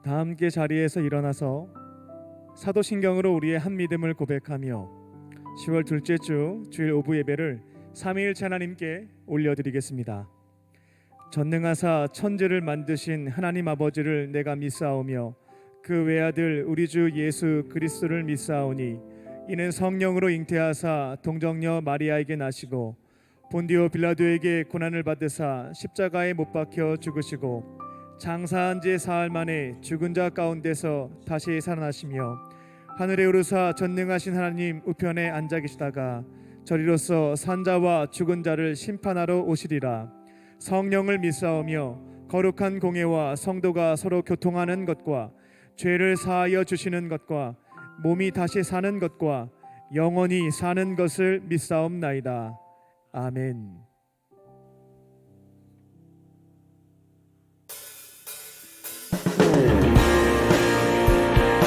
다 함께 자리에서 일어나서 사도신경으로 우리의 한 믿음을 고백하며 10월 둘째 주 주일 오부 예배를 삼위일체 하나님께 올려드리겠습니다. 전능하사 천지를 만드신 하나님 아버지를 내가 믿사오며 그 외아들 우리 주 예수 그리스도를 믿사오니 이는 성령으로 잉태하사 동정녀 마리아에게 나시고 본디오 빌라도에게 고난을 받으사 십자가에 못 박혀 죽으시고 장사한 지 사흘 만에 죽은 자 가운데서 다시 살아나시며 하늘에 오르사 전능하신 하나님 우편에 앉아 계시다가 저리로서 산자와 죽은 자를 심판하러 오시리라. 성령을 믿사오며 거룩한 공예와 성도가 서로 교통하는 것과 죄를 사하여 주시는 것과 몸이 다시 사는 것과 영원히 사는 것을 믿사옵나이다. 아멘.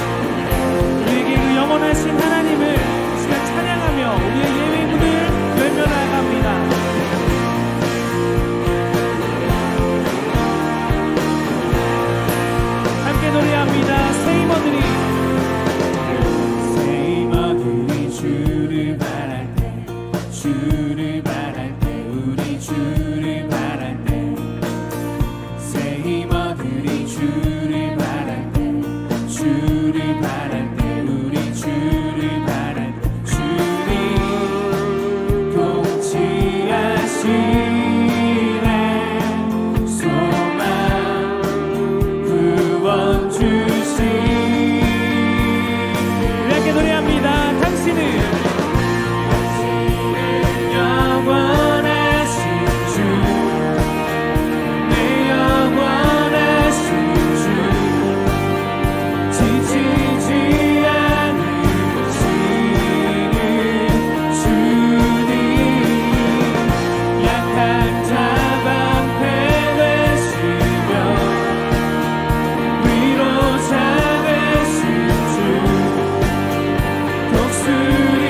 우리에게 그 영원하신 하나님을 시간 찬양하며 우리의 예배 문을 열며 나아갑니다. 함께 노래합니다. 세이머들이 주를 바랄 때 주를 바랄 때 우리 주를 바랄 때 세이머들이 주를 바랄 때 주를 바랄 때 우리 주를 바랄 때 주님 통치하시네 소망 구원 주시 이렇게 노래합니다. 당신은 영원하신 주 내 영원하신 주 지치지 않으시는 주님 약한 자 방패 되시며 위로자 되신 주 독수리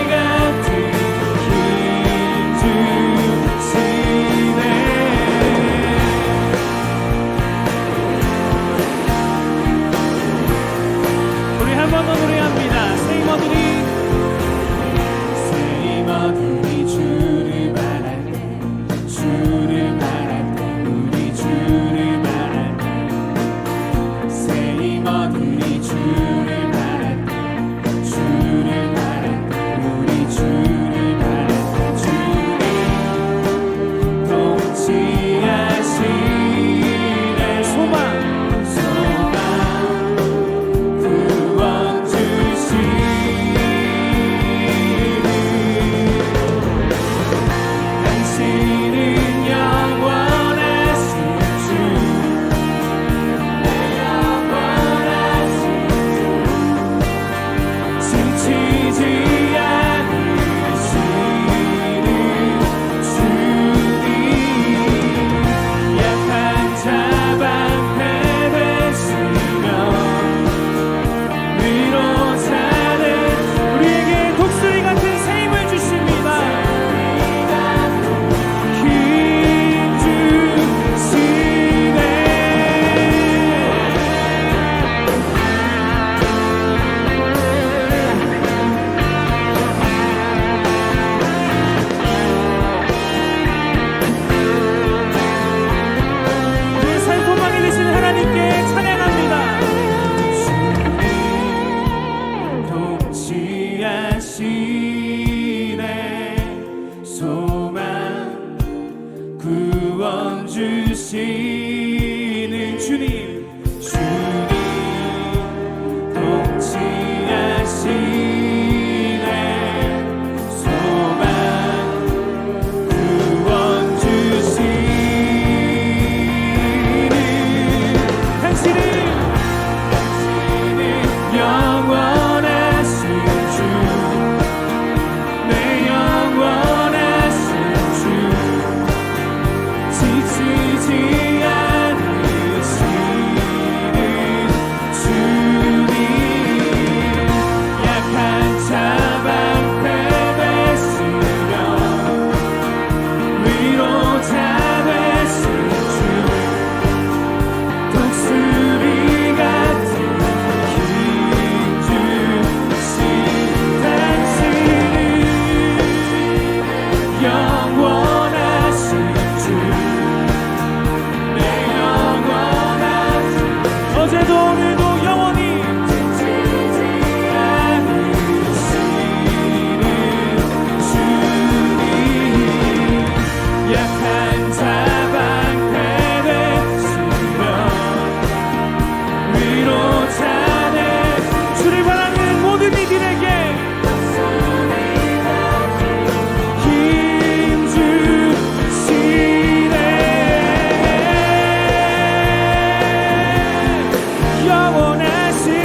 같은 힘 주시네 우리 한 번 더 노래합니다. 세이머들이 주를 바랄 때 주를 바랄 때 우리 주를 바랄 때 세이머들이 주를 바랄 때 주를 바랄 때 우리 주를 바랄 때 주님 통치하시네 소망 구원 주시네 당신은 영원하신 주 내 영원하신 주 영원하신 주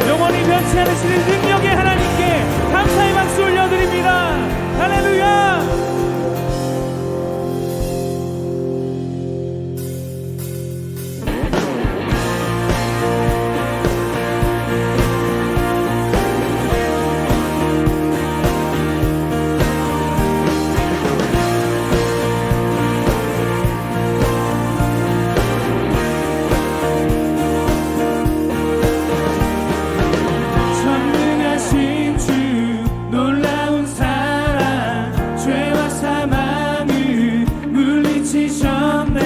영원히 변치 않으시는 능력의 하나님께 감사의 박수 올려드립니다. 할렐루야. 전능하신 주 놀라운 사랑 죄와 사망을 물리치셨네.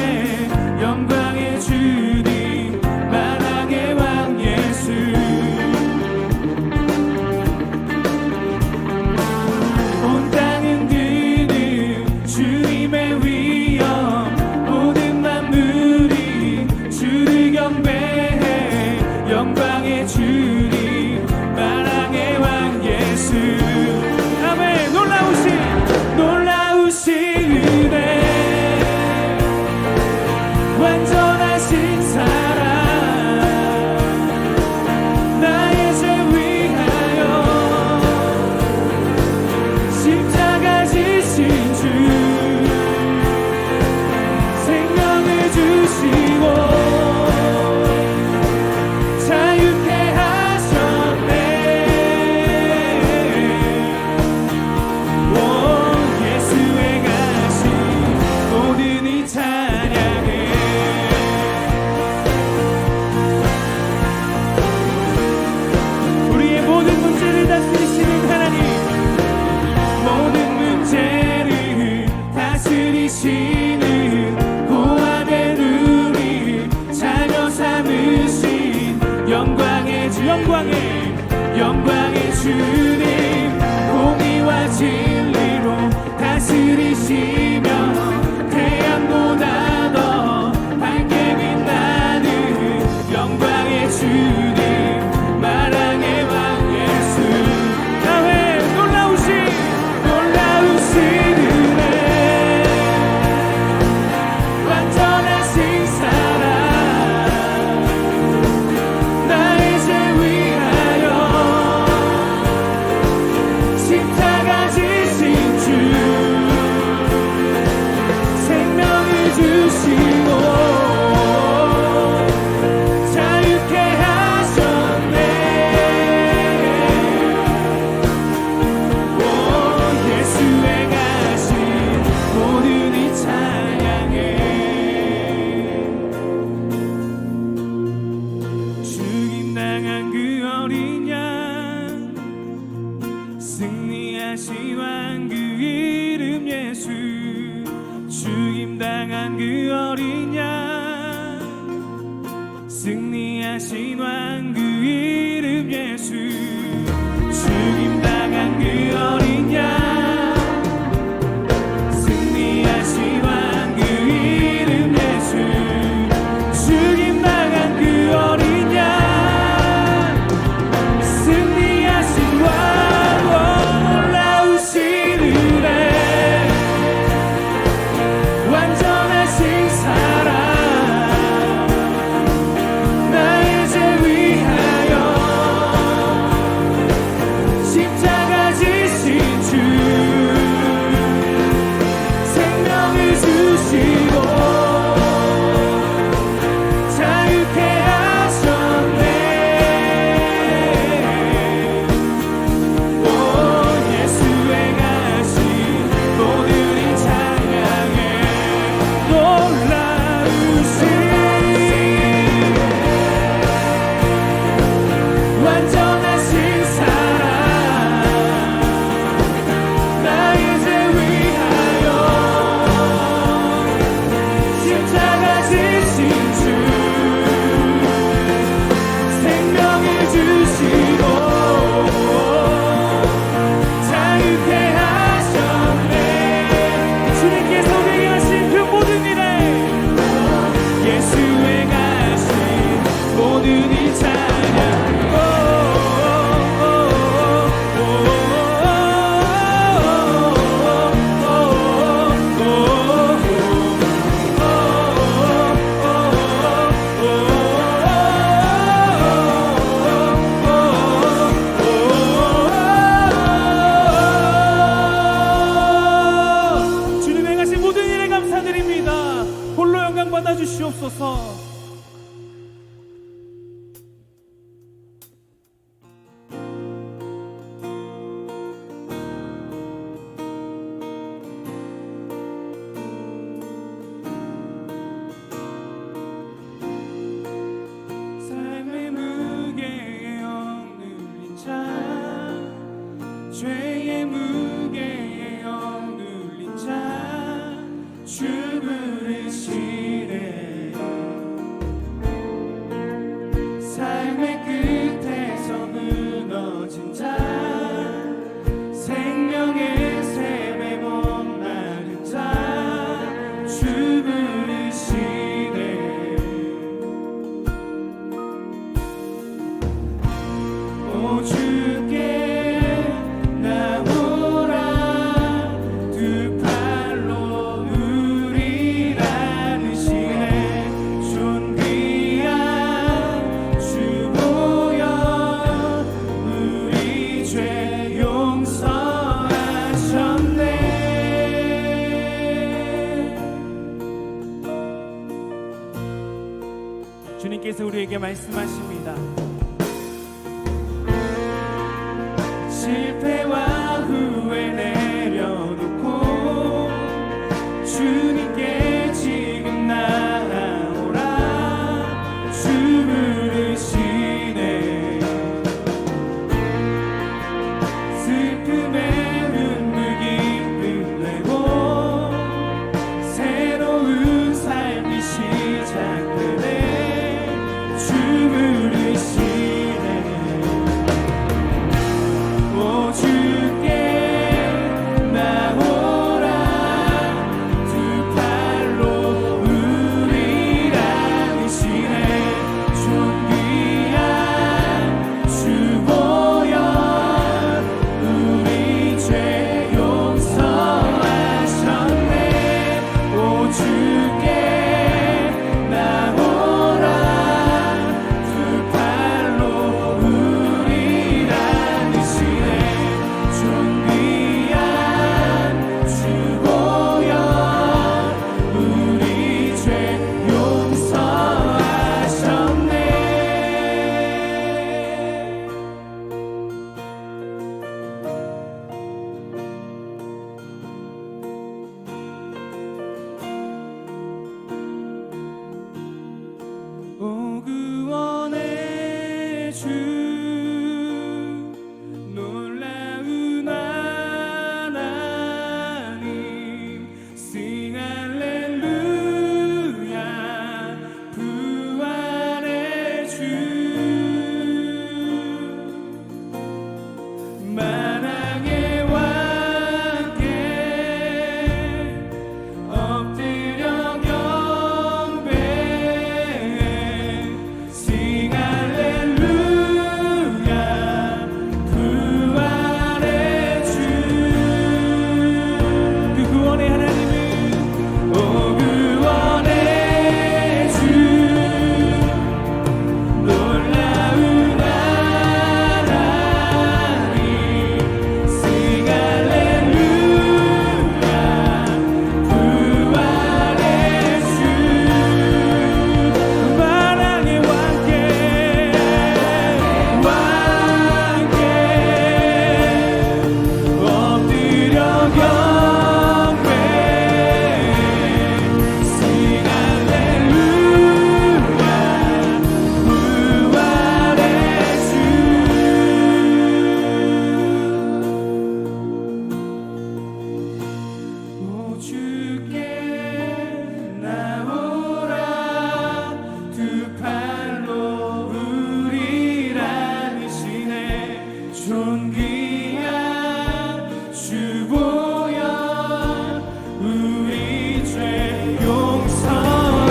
영광의 주님 만왕의 왕 예수 온 땅은 드는 주님의 위엄 모든 만물이 주를 경배해. 영광의 주님 만왕의 왕 예수 아멘. 놀라우신 은혜 완전하신 사랑 나의 죄 위하여 십자가 지신 주 생명을 주시고 자유케 하셨네. 오 예수의 가신 모든 이 찬양해. 우리의 모든 문제를 다스리시는 하나님 모든 문제를 다스리시는 고아된 우리 자녀 삼으신 영광의 주님 공의와 진리로 다스리시며 태양보다 더 밝게 빛나는 영광의 주님 만왕의 왕 예수 아멘. 놀라우신 은혜 완전하신 사랑 나의 죄 위하여 십자가 지신 주 생명을 주시고 자유케 하셨네. 오 예수의 가신 모든 이 찬양해. 죽임당한 그 어린 양 승리하신 왕 그 이름 예수 죽임당한 그 어린 양 승리하신 왕 그 이름 예수 죽임당한 그 어린 양 승리하신 왕 그 이름 예수 죽임당한 그 어린 양 승리하신 왕 놀라우신 은혜 완전하신 사랑 나의 죄 위하여 우리에게 말씀하십니다. 실패와 후회 내려놓고 주님께 지금 나아오라. 주 부르시네. 슬픔에 눈물 기쁨 내고 새로운 삶이 시작되네. 주 부르시네. 오 주께 나오라. 두 팔로 우리를 안으시네. 존귀한 주 보여 우리 죄 용서하셨네. 오 주께 나오라. 두 팔로 우리를 안으시네. 존귀한 주 보여 우리 죄 용서하셨네. 오 구원의 주 놀라운 하나님 Sing 할렐루야. 부활의 주 만왕의 왕께 엎드려 경배 Sing 할렐루야. 부활의 주. 그 구원의 하나님은 오 구원의 주 놀라운 하나님 Sing 할렐루야. 부활의 주 만왕의 왕께 엎드려 경배 Sing 할렐루야. 부활의 주. 오 주께 나오라. 두 팔로 우리를 안으시네. 존귀한 주 보여 우리 죄 용서하셨네.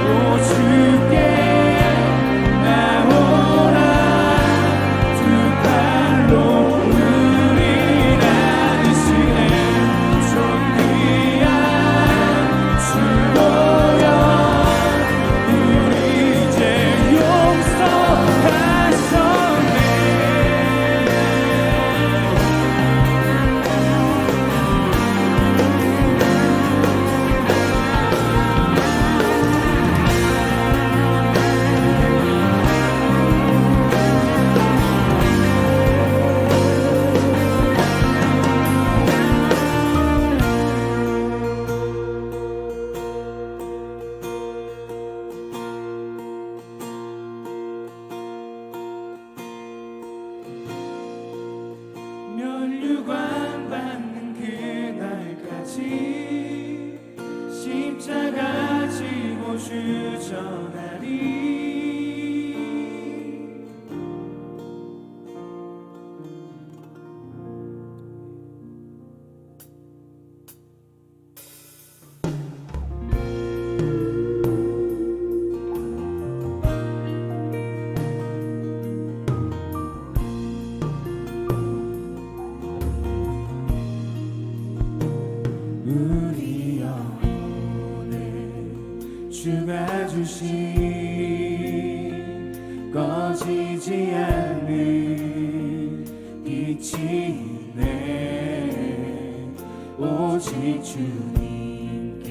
오 주께 나오라. 두 팔로 우리를 안으시네. 존귀한 주 보여 우리 죄 용서하셨네. 면류관 받는 그날까지 십자가 지고 주전하리. 우리 영혼에 주가 주신 꺼지지 않는 빛이 있네. 오직 주님께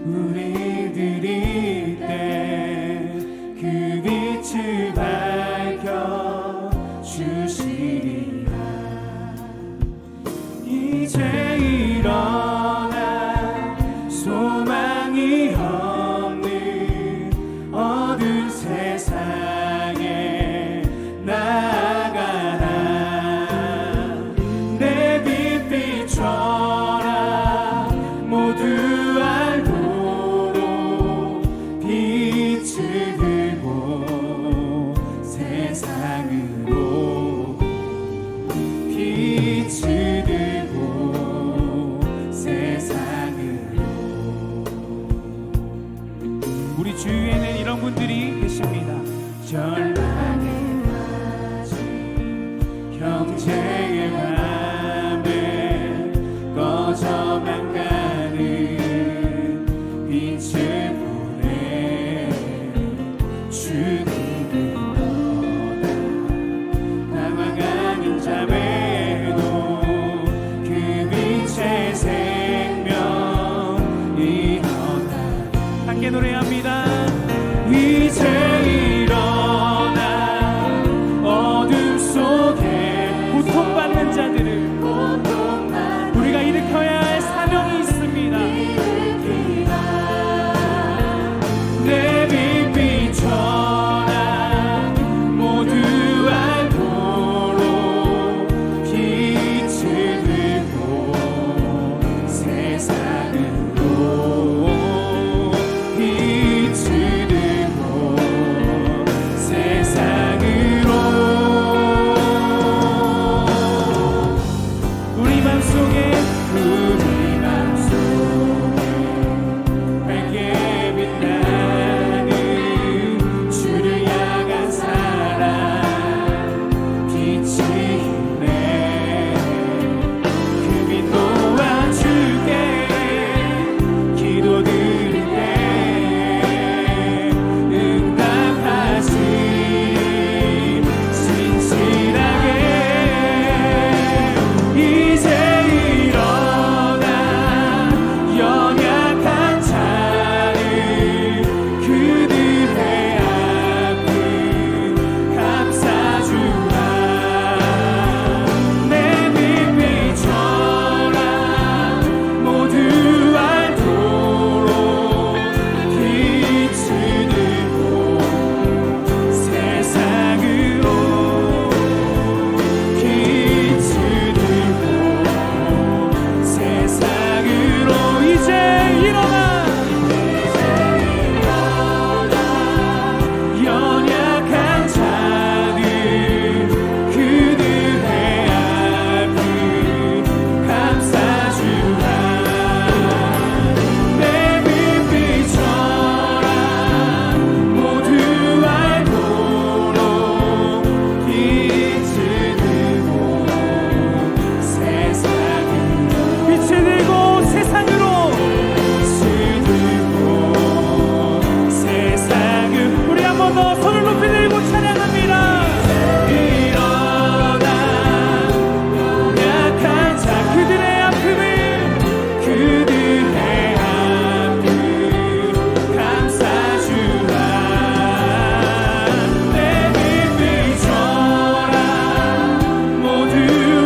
우리 드릴 때 빛을 들고 세상으로. 우리 주위에는 이런 분들이 계십니다. 절망에 빠진 형제의 밤에 꺼져만 가는 빛을 보내 주님을 얻어. 당황하는 자매도 그 빛의 생명이 얻어. 함께 노래합니다. 이제 일어나 어둠 속에 고통받는 자들을 우리가 일으켜야 할 사명이 있습니다. 내 빛 비춰라 모두 알도록 빛을 들고 세상으로. 빛을 들고 세상으로. 우리 맘속에 밝게 빛나는 주를 향한 사랑 빛이 있네. 그 빛 놓아줄게. 기도드릴 때 응답하시 진실하게. 이제 일어나 연약한 자를 그들의 아픔 감싸주라. 내 빛 비춰라 모두 알도록 빛을 들고 세상으로. 빛을 들고 세상으로. 이제 일어나 연약한 자들 그들의 아픔 감싸주라. 내 빛 비춰라 모두 알도록 빛을 들고 세상으로. 빛을 들고 세상으로. 빛을 들고 세상을. 우리 한 번 더 손을 높이 들고 찬양합니다. 일어나 연약한 자 그들의 아픔을 감싸주라. 내 빛 비춰라 모두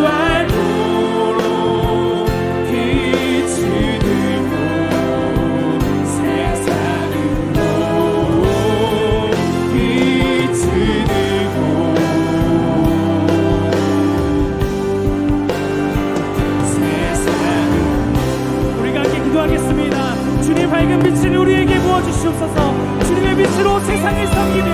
알도록 빛을 들고 세상으로. 빛을 들고 세상으로. 우리가 함께 기도하겠습니다. 주님 밝은 빛을 우리에게 부어주시옵소서. 주님의 빛으로 세상을 섬기며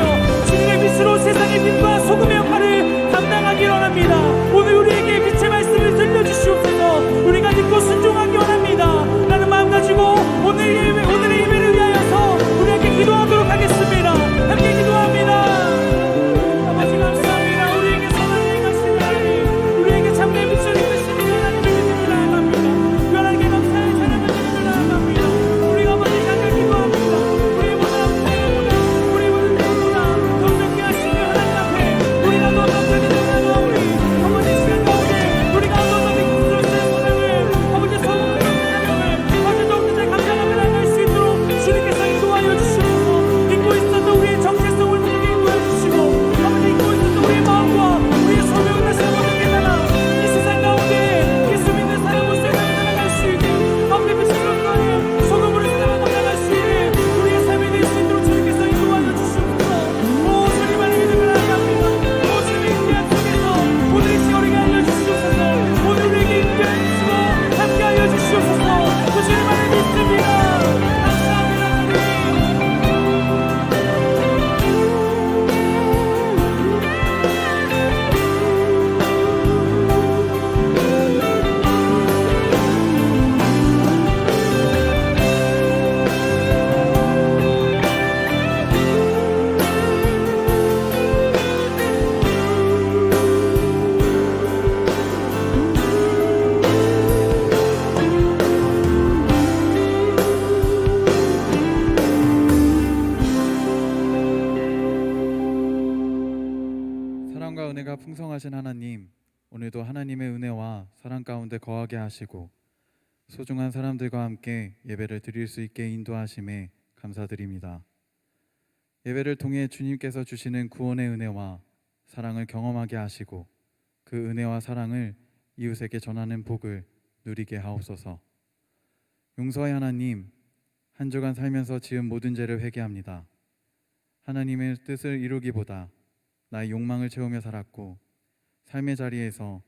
주님의 빛으로 세상의 빛과 소금의 역할을 감당하기 원합니다. 오늘 우리에게 빛의 말씀을 들려주시옵소서. 우리가 믿고 순종하기 원합니다. 라는 마음 가지고 오늘의 예배를 위하여서 우리 함께 기도하도록 하겠습니다. 함께 기도합니다. 아버지 감사합니다. 우리에게 선한 일 하시는 하나님, 우리에게 참된 빛을 입으시는 하나님을 믿음을 나아갑니다. 변하게 감사의 찬양을 드리며 나아갑니다. 우리가 아버지 잠깐 기도합니다. 우리 모두 앞에 우리 모두 하나님, 오늘도 하나님의 은혜와 사랑 가운데 거하게 하시고 소중한 사람들과 함께 예배를 드릴 수 있게 인도하심에 감사드립니다. 예배를 통해 주님께서 주시는 구원의 은혜와 사랑을 경험하게 하시고 그 은혜와 사랑을 이웃에게 전하는 복을 누리게 하옵소서. 용서의 하나님, 한 주간 살면서 지은 모든 죄를 회개합니다. 하나님의 뜻을 이루기보다 나의 욕망을 채우며 살았고 삶의 자리에서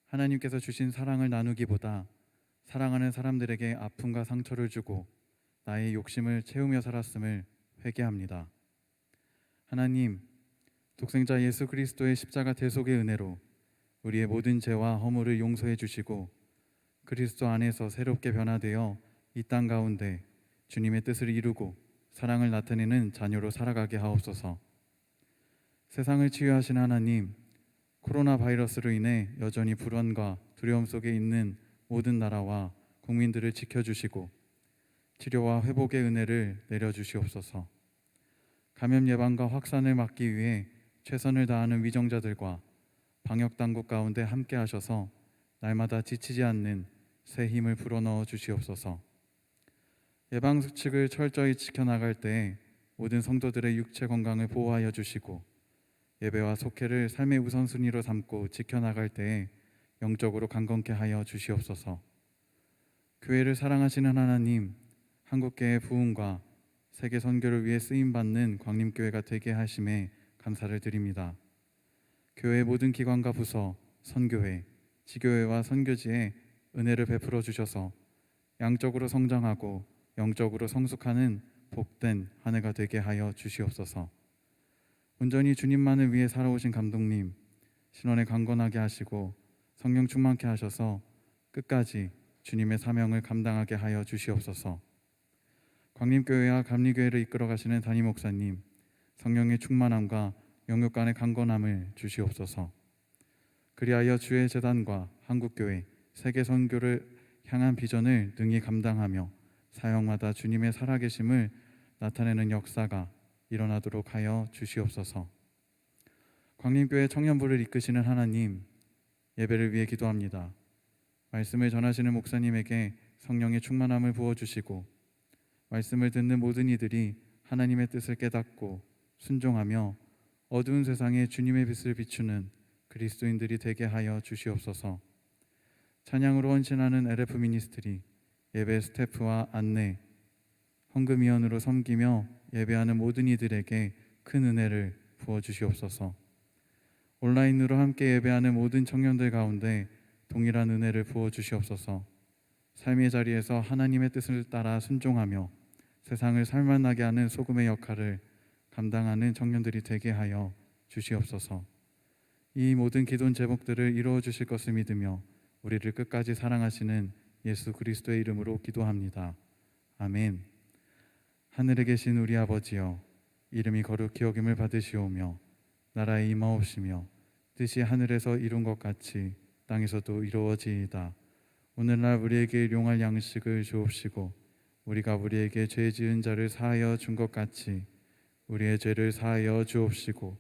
하나님께서 주신 사랑을 나누기보다 사랑하는 사람들에게 아픔과 상처를 주고 나의 욕심을 채우며 살았음을 회개합니다. 하나님, 독생자 예수 그리스도의 십자가 대속의 은혜로 우리의 모든 죄와 허물을 용서해 주시고 그리스도 안에서 새롭게 변화되어 이 땅 가운데 주님의 뜻을 이루고 사랑을 나타내는 자녀로 살아가게 하옵소서. 세상을 치유하신 하나님, 코로나 바이러스로 인해 여전히 불안과 두려움 속에 있는 모든 나라와 국민들을 지켜주시고 치료와 회복의 은혜를 내려주시옵소서. 감염 예방과 확산을 막기 위해 최선을 다하는 위정자들과 방역당국 가운데 함께 하셔서 날마다 지치지 않는 새 힘을 불어넣어 주시옵소서. 예방수칙을 철저히 지켜나갈 때 모든 성도들의 육체 건강을 보호하여 주시고 예배와 속회를 삶의 우선순위로 삼고 지켜나갈 때에 영적으로 강건케 하여 주시옵소서. 교회를 사랑하시는 하나님, 한국교회의 부흥과 세계 선교를 위해 쓰임받는 광림교회가 되게 하심에 감사를 드립니다. 교회 모든 기관과 부서, 선교회, 지교회와 선교지에 은혜를 베풀어 주셔서 양적으로 성장하고 영적으로 성숙하는 복된 한 해가 되게 하여 주시옵소서. 온전히 주님만을 위해 살아오신 감독님, 신원에 강건하게 하시고 성령 충만케 하셔서 끝까지 주님의 사명을 감당하게 하여 주시옵소서. 광림교회와 감리교회를 이끌어 가시는 담임 목사님, 성령의 충만함과 영육 간의 강건함을 주시옵소서. 그리하여 주의 재단과 한국교회, 세계 선교를 향한 비전을 능히 감당하며 사역마다 주님의 살아계심을 나타내는 역사가 일어나도록 하여 주시옵소서. 광림교회 청년부를 이끄시는 하나님, 예배를 위해 기도합니다. 말씀을 전하시는 목사님에게 성령의 충만함을 부어주시고 말씀을 듣는 모든 이들이 하나님의 뜻을 깨닫고 순종하며 어두운 세상에 주님의 빛을 비추는 그리스도인들이 되게 하여 주시옵소서. 찬양으로 헌신하는 LF 미니스트리, 예배 스태프와 안내, 헌금위원으로 섬기며 예배하는 모든 이들에게 큰 은혜를 부어주시옵소서. 온라인으로 함께 예배하는 모든 청년들 가운데 동일한 은혜를 부어주시옵소서. 삶의 자리에서 하나님의 뜻을 따라 순종하며 세상을 살만나게 하는 소금의 역할을 감당하는 청년들이 되게 하여 주시옵소서. 이 모든 기도원 제목들을 이루어 주실 것을 믿으며 우리를 끝까지 사랑하시는 예수 그리스도의 이름으로 기도합니다. 아멘. 하늘에 계신 우리 아버지여, 이름이 거룩히 여김을 받으시오며 나라에 임하옵시며 뜻이 하늘에서 이룬 것 같이 땅에서도 이루어지이다. 오늘날 우리에게 일용할 양식을 주옵시고 우리가 우리에게 죄 지은 자를 사하여 준 것 같이 우리의 죄를 사하여 주옵시고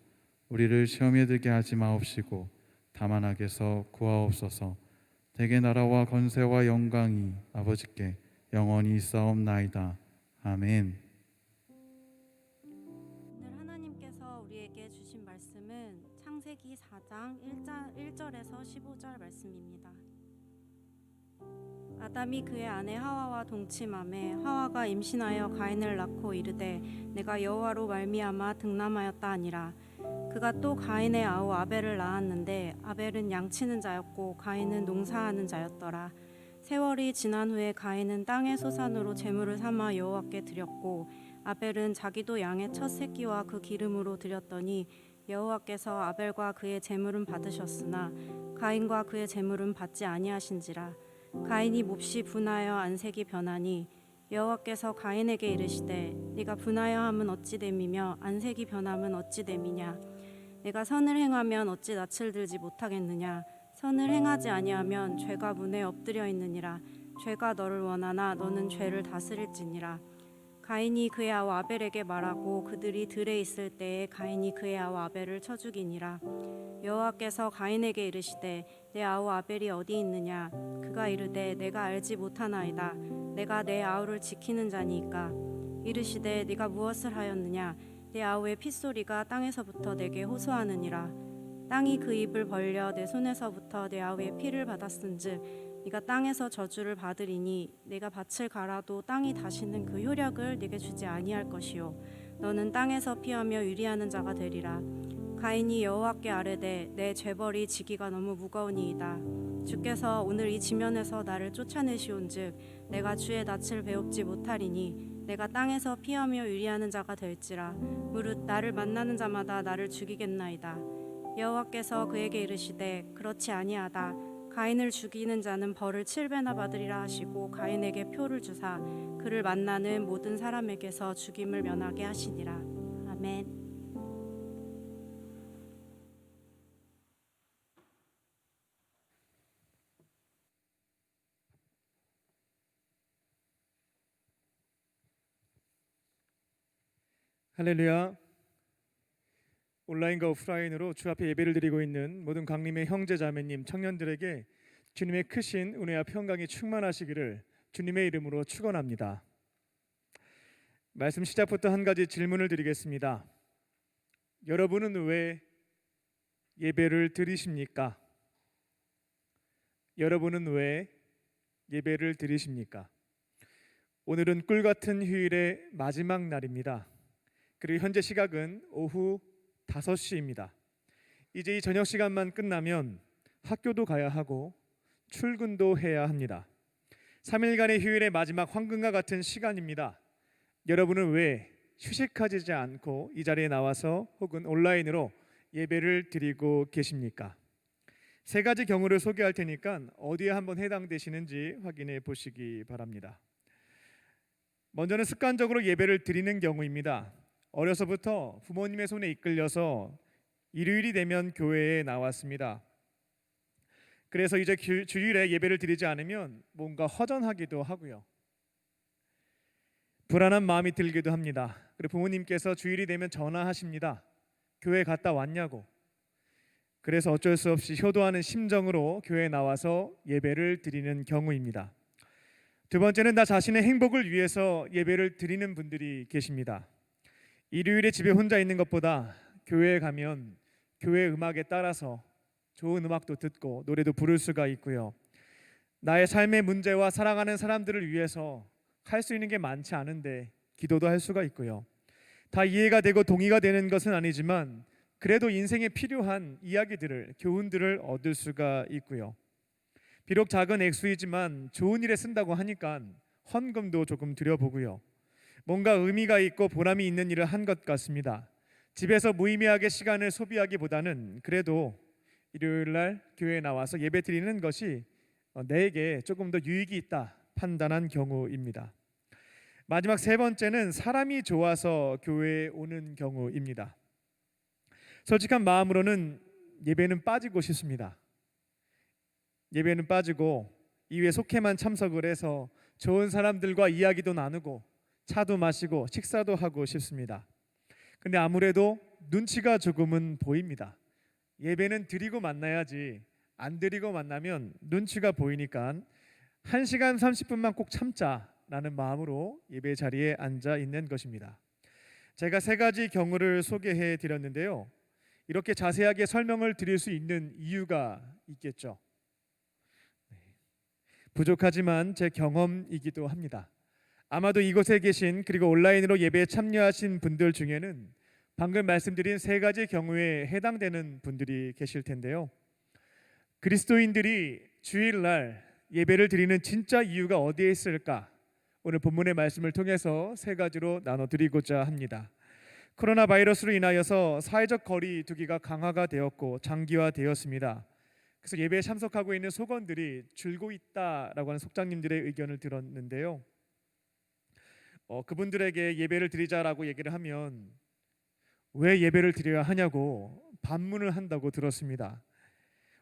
우리를 시험에 들게 하지 마옵시고 다만 악에서 구하옵소서. 대개 나라와 권세와 영광이 아버지께 영원히 있사옵나이다. 아멘. 오늘 하나님께서 우리에게 주신 말씀은 창세기 4장 1절에서 15절 말씀입니다. 아담이 그의 아내 하와와 동침하매 하와가 임신하여 가인을 낳고 이르되 내가 여호와로 말미암아 득남하였다 하니라. 그가 또 가인의 아우 아벨을 낳았는데 아벨은 양치는 자였고 가인은 농사하는 자였더라. 세월이 지난 후에 가인은 땅의 소산으로 제물을 삼아 여호와께 드렸고 아벨은 자기도 양의 첫 새끼와 그 기름으로 드렸더니 여호와께서 아벨과 그의 제물은 받으셨으나 가인과 그의 제물은 받지 아니하신지라. 가인이 몹시 분하여 안색이 변하니 여호와께서 가인에게 이르시되 네가 분하여 함은 어찌 됨이며 안색이 변함은 어찌 됨이냐. 내가 선을 행하면 어찌 낯을 들지 못하겠느냐. 선을 행하지 아니하면 죄가 문에 엎드려 있느니라. 죄가 너를 원하나 너는 죄를 다스릴지니라. 가인이 그의 아우 아벨에게 말하고 그들이 들에 있을 때에 가인이 그의 아우 아벨을 쳐 죽이니라. 여호와께서 가인에게 이르시되 내 아우 아벨이 어디 있느냐? 그가 이르되 내가 알지 못하나이다. 내가 내 아우를 지키는 자니이까. 이르시되 네가 무엇을 하였느냐? 내 아우의 핏소리가 땅에서부터 내게 호소하느니라. 땅이 그 입을 벌려 내 손에서부터 내 아우의 피를 받았은즉 네가 땅에서 저주를 받으리니 내가 밭을 갈아도 땅이 다시는 그 효력을 네게 주지 아니할 것이요 너는 땅에서 피하며 유리하는 자가 되리라. 가인이 여호와께 아뢰되 내 죄벌이 지기가 너무 무거우니이다. 주께서 오늘 이 지면에서 나를 쫓아내시온즉 내가 주의 낯을 배웁지 못하리니 내가 땅에서 피하며 유리하는 자가 될지라. 무릇 나를 만나는 자마다 나를 죽이겠나이다. 여호와께서 그에게 이르시되 그렇지 아니하다. 가인을 죽이는 자는 벌을 7배나 받으리라 하시고 가인에게 표를 주사 그를 만나는 모든 사람에게서 죽임을 면하게 하시니라. 아멘. 할렐루야. 온라인과 오프라인으로 주 앞에 예배를 드리고 있는 모든 강림의 형제 자매님 청년들에게 주님의 크신 은혜와 평강이 충만하시기를 주님의 이름으로 축원합니다. 말씀 시작부터 한 가지 질문을 드리겠습니다. 여러분은 왜 예배를 드리십니까? 여러분은 왜 예배를 드리십니까? 오늘은 꿀 같은 휴일의 마지막 날입니다. 그리고 현재 시각은 오후 5시입니다. 이제 이 저녁 시간만 끝나면 학교도 가야 하고 출근도 해야 합니다. 3일간의 휴일의 마지막 황금과 같은 시간입니다. 여러분은 왜 휴식하지 않고 이 자리에 나와서 혹은 온라인으로 예배를 드리고 계십니까? 세 가지 경우를 소개할 테니까 어디에 한번 해당되시는지 확인해 보시기 바랍니다. 먼저는 습관적으로 예배를 드리는 경우입니다. 어려서부터 부모님의 손에 이끌려서 일요일이 되면 교회에 나왔습니다. 그래서 이제 주일에 예배를 드리지 않으면 뭔가 허전하기도 하고요. 불안한 마음이 들기도 합니다. 그리고 부모님께서 주일이 되면 전화하십니다. 교회 갔다 왔냐고. 그래서 어쩔 수 없이 효도하는 심정으로 교회에 나와서 예배를 드리는 경우입니다. 두 번째는 나 자신의 행복을 위해서 예배를 드리는 분들이 계십니다. 일요일에 집에 혼자 있는 것보다 교회에 가면 교회 음악에 따라서 좋은 음악도 듣고 노래도 부를 수가 있고요. 나의 삶의 문제와 사랑하는 사람들을 위해서 할 수 있는 게 많지 않은데 기도도 할 수가 있고요. 다 이해가 되고 동의가 되는 것은 아니지만 그래도 인생에 필요한 이야기들을, 교훈들을 얻을 수가 있고요. 비록 작은 액수이지만 좋은 일에 쓴다고 하니까 헌금도 조금 드려보고요. 뭔가 의미가 있고 보람이 있는 일을 한 것 같습니다. 집에서 무의미하게 시간을 소비하기보다는 그래도 일요일 날 교회에 나와서 예배 드리는 것이 내게 조금 더 유익이 있다 판단한 경우입니다. 마지막 세 번째는 사람이 좋아서 교회에 오는 경우입니다. 솔직한 마음으로는 예배는 빠지고 싶습니다. 예배는 빠지고 이후에 속회만 참석을 해서 좋은 사람들과 이야기도 나누고 차도 마시고 식사도 하고 싶습니다. 근데 아무래도 눈치가 조금은 보입니다. 예배는 드리고 만나야지 안 드리고 만나면 눈치가 보이니까 1시간 30분만 꼭 참자라는 마음으로 예배 자리에 앉아 있는 것입니다. 제가 세 가지 경우를 소개해 드렸는데요. 이렇게 자세하게 설명을 드릴 수 있는 이유가 있겠죠. 부족하지만 제 경험이기도 합니다. 아마도 이곳에 계신 그리고 온라인으로 예배에 참여하신 분들 중에는 방금 말씀드린 세 가지 경우에 해당되는 분들이 계실 텐데요. 그리스도인들이 주일날 예배를 드리는 진짜 이유가 어디에 있을까? 오늘 본문의 말씀을 통해서 세 가지로 나눠드리고자 합니다. 코로나 바이러스로 인하여서 사회적 거리 두기가 강화가 되었고 장기화되었습니다. 그래서 예배에 참석하고 있는 속원들이 줄고 있다라고 하는 속장님들의 의견을 들었는데요. 그분들에게 예배를 드리자라고 얘기를 하면 왜 예배를 드려야 하냐고 반문을 한다고 들었습니다.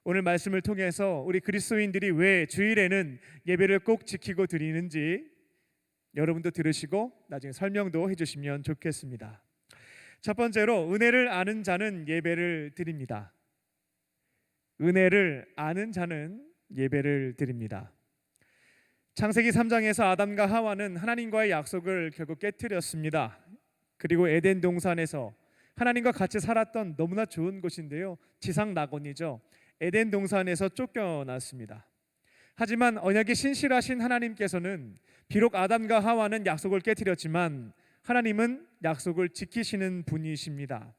오늘 말씀을 통해서 우리 그리스도인들이 왜 주일에는 예배를 꼭 지키고 드리는지 여러분도 들으시고 나중에 설명도 해주시면 좋겠습니다. 첫 번째로 은혜를 아는 자는 예배를 드립니다. 은혜를 아는 자는 예배를 드립니다. 창세기 3장에서 아담과 하와는 하나님과의 약속을 결국 깨뜨렸습니다. 그리고 에덴 동산에서 하나님과 같이 살았던 너무나 좋은 곳인데요, 지상 낙원이죠. 에덴 동산에서 쫓겨났습니다. 하지만 언약이 신실하신 하나님께서는 비록 아담과 하와는 약속을 깨뜨렸지만 하나님은 약속을 지키시는 분이십니다.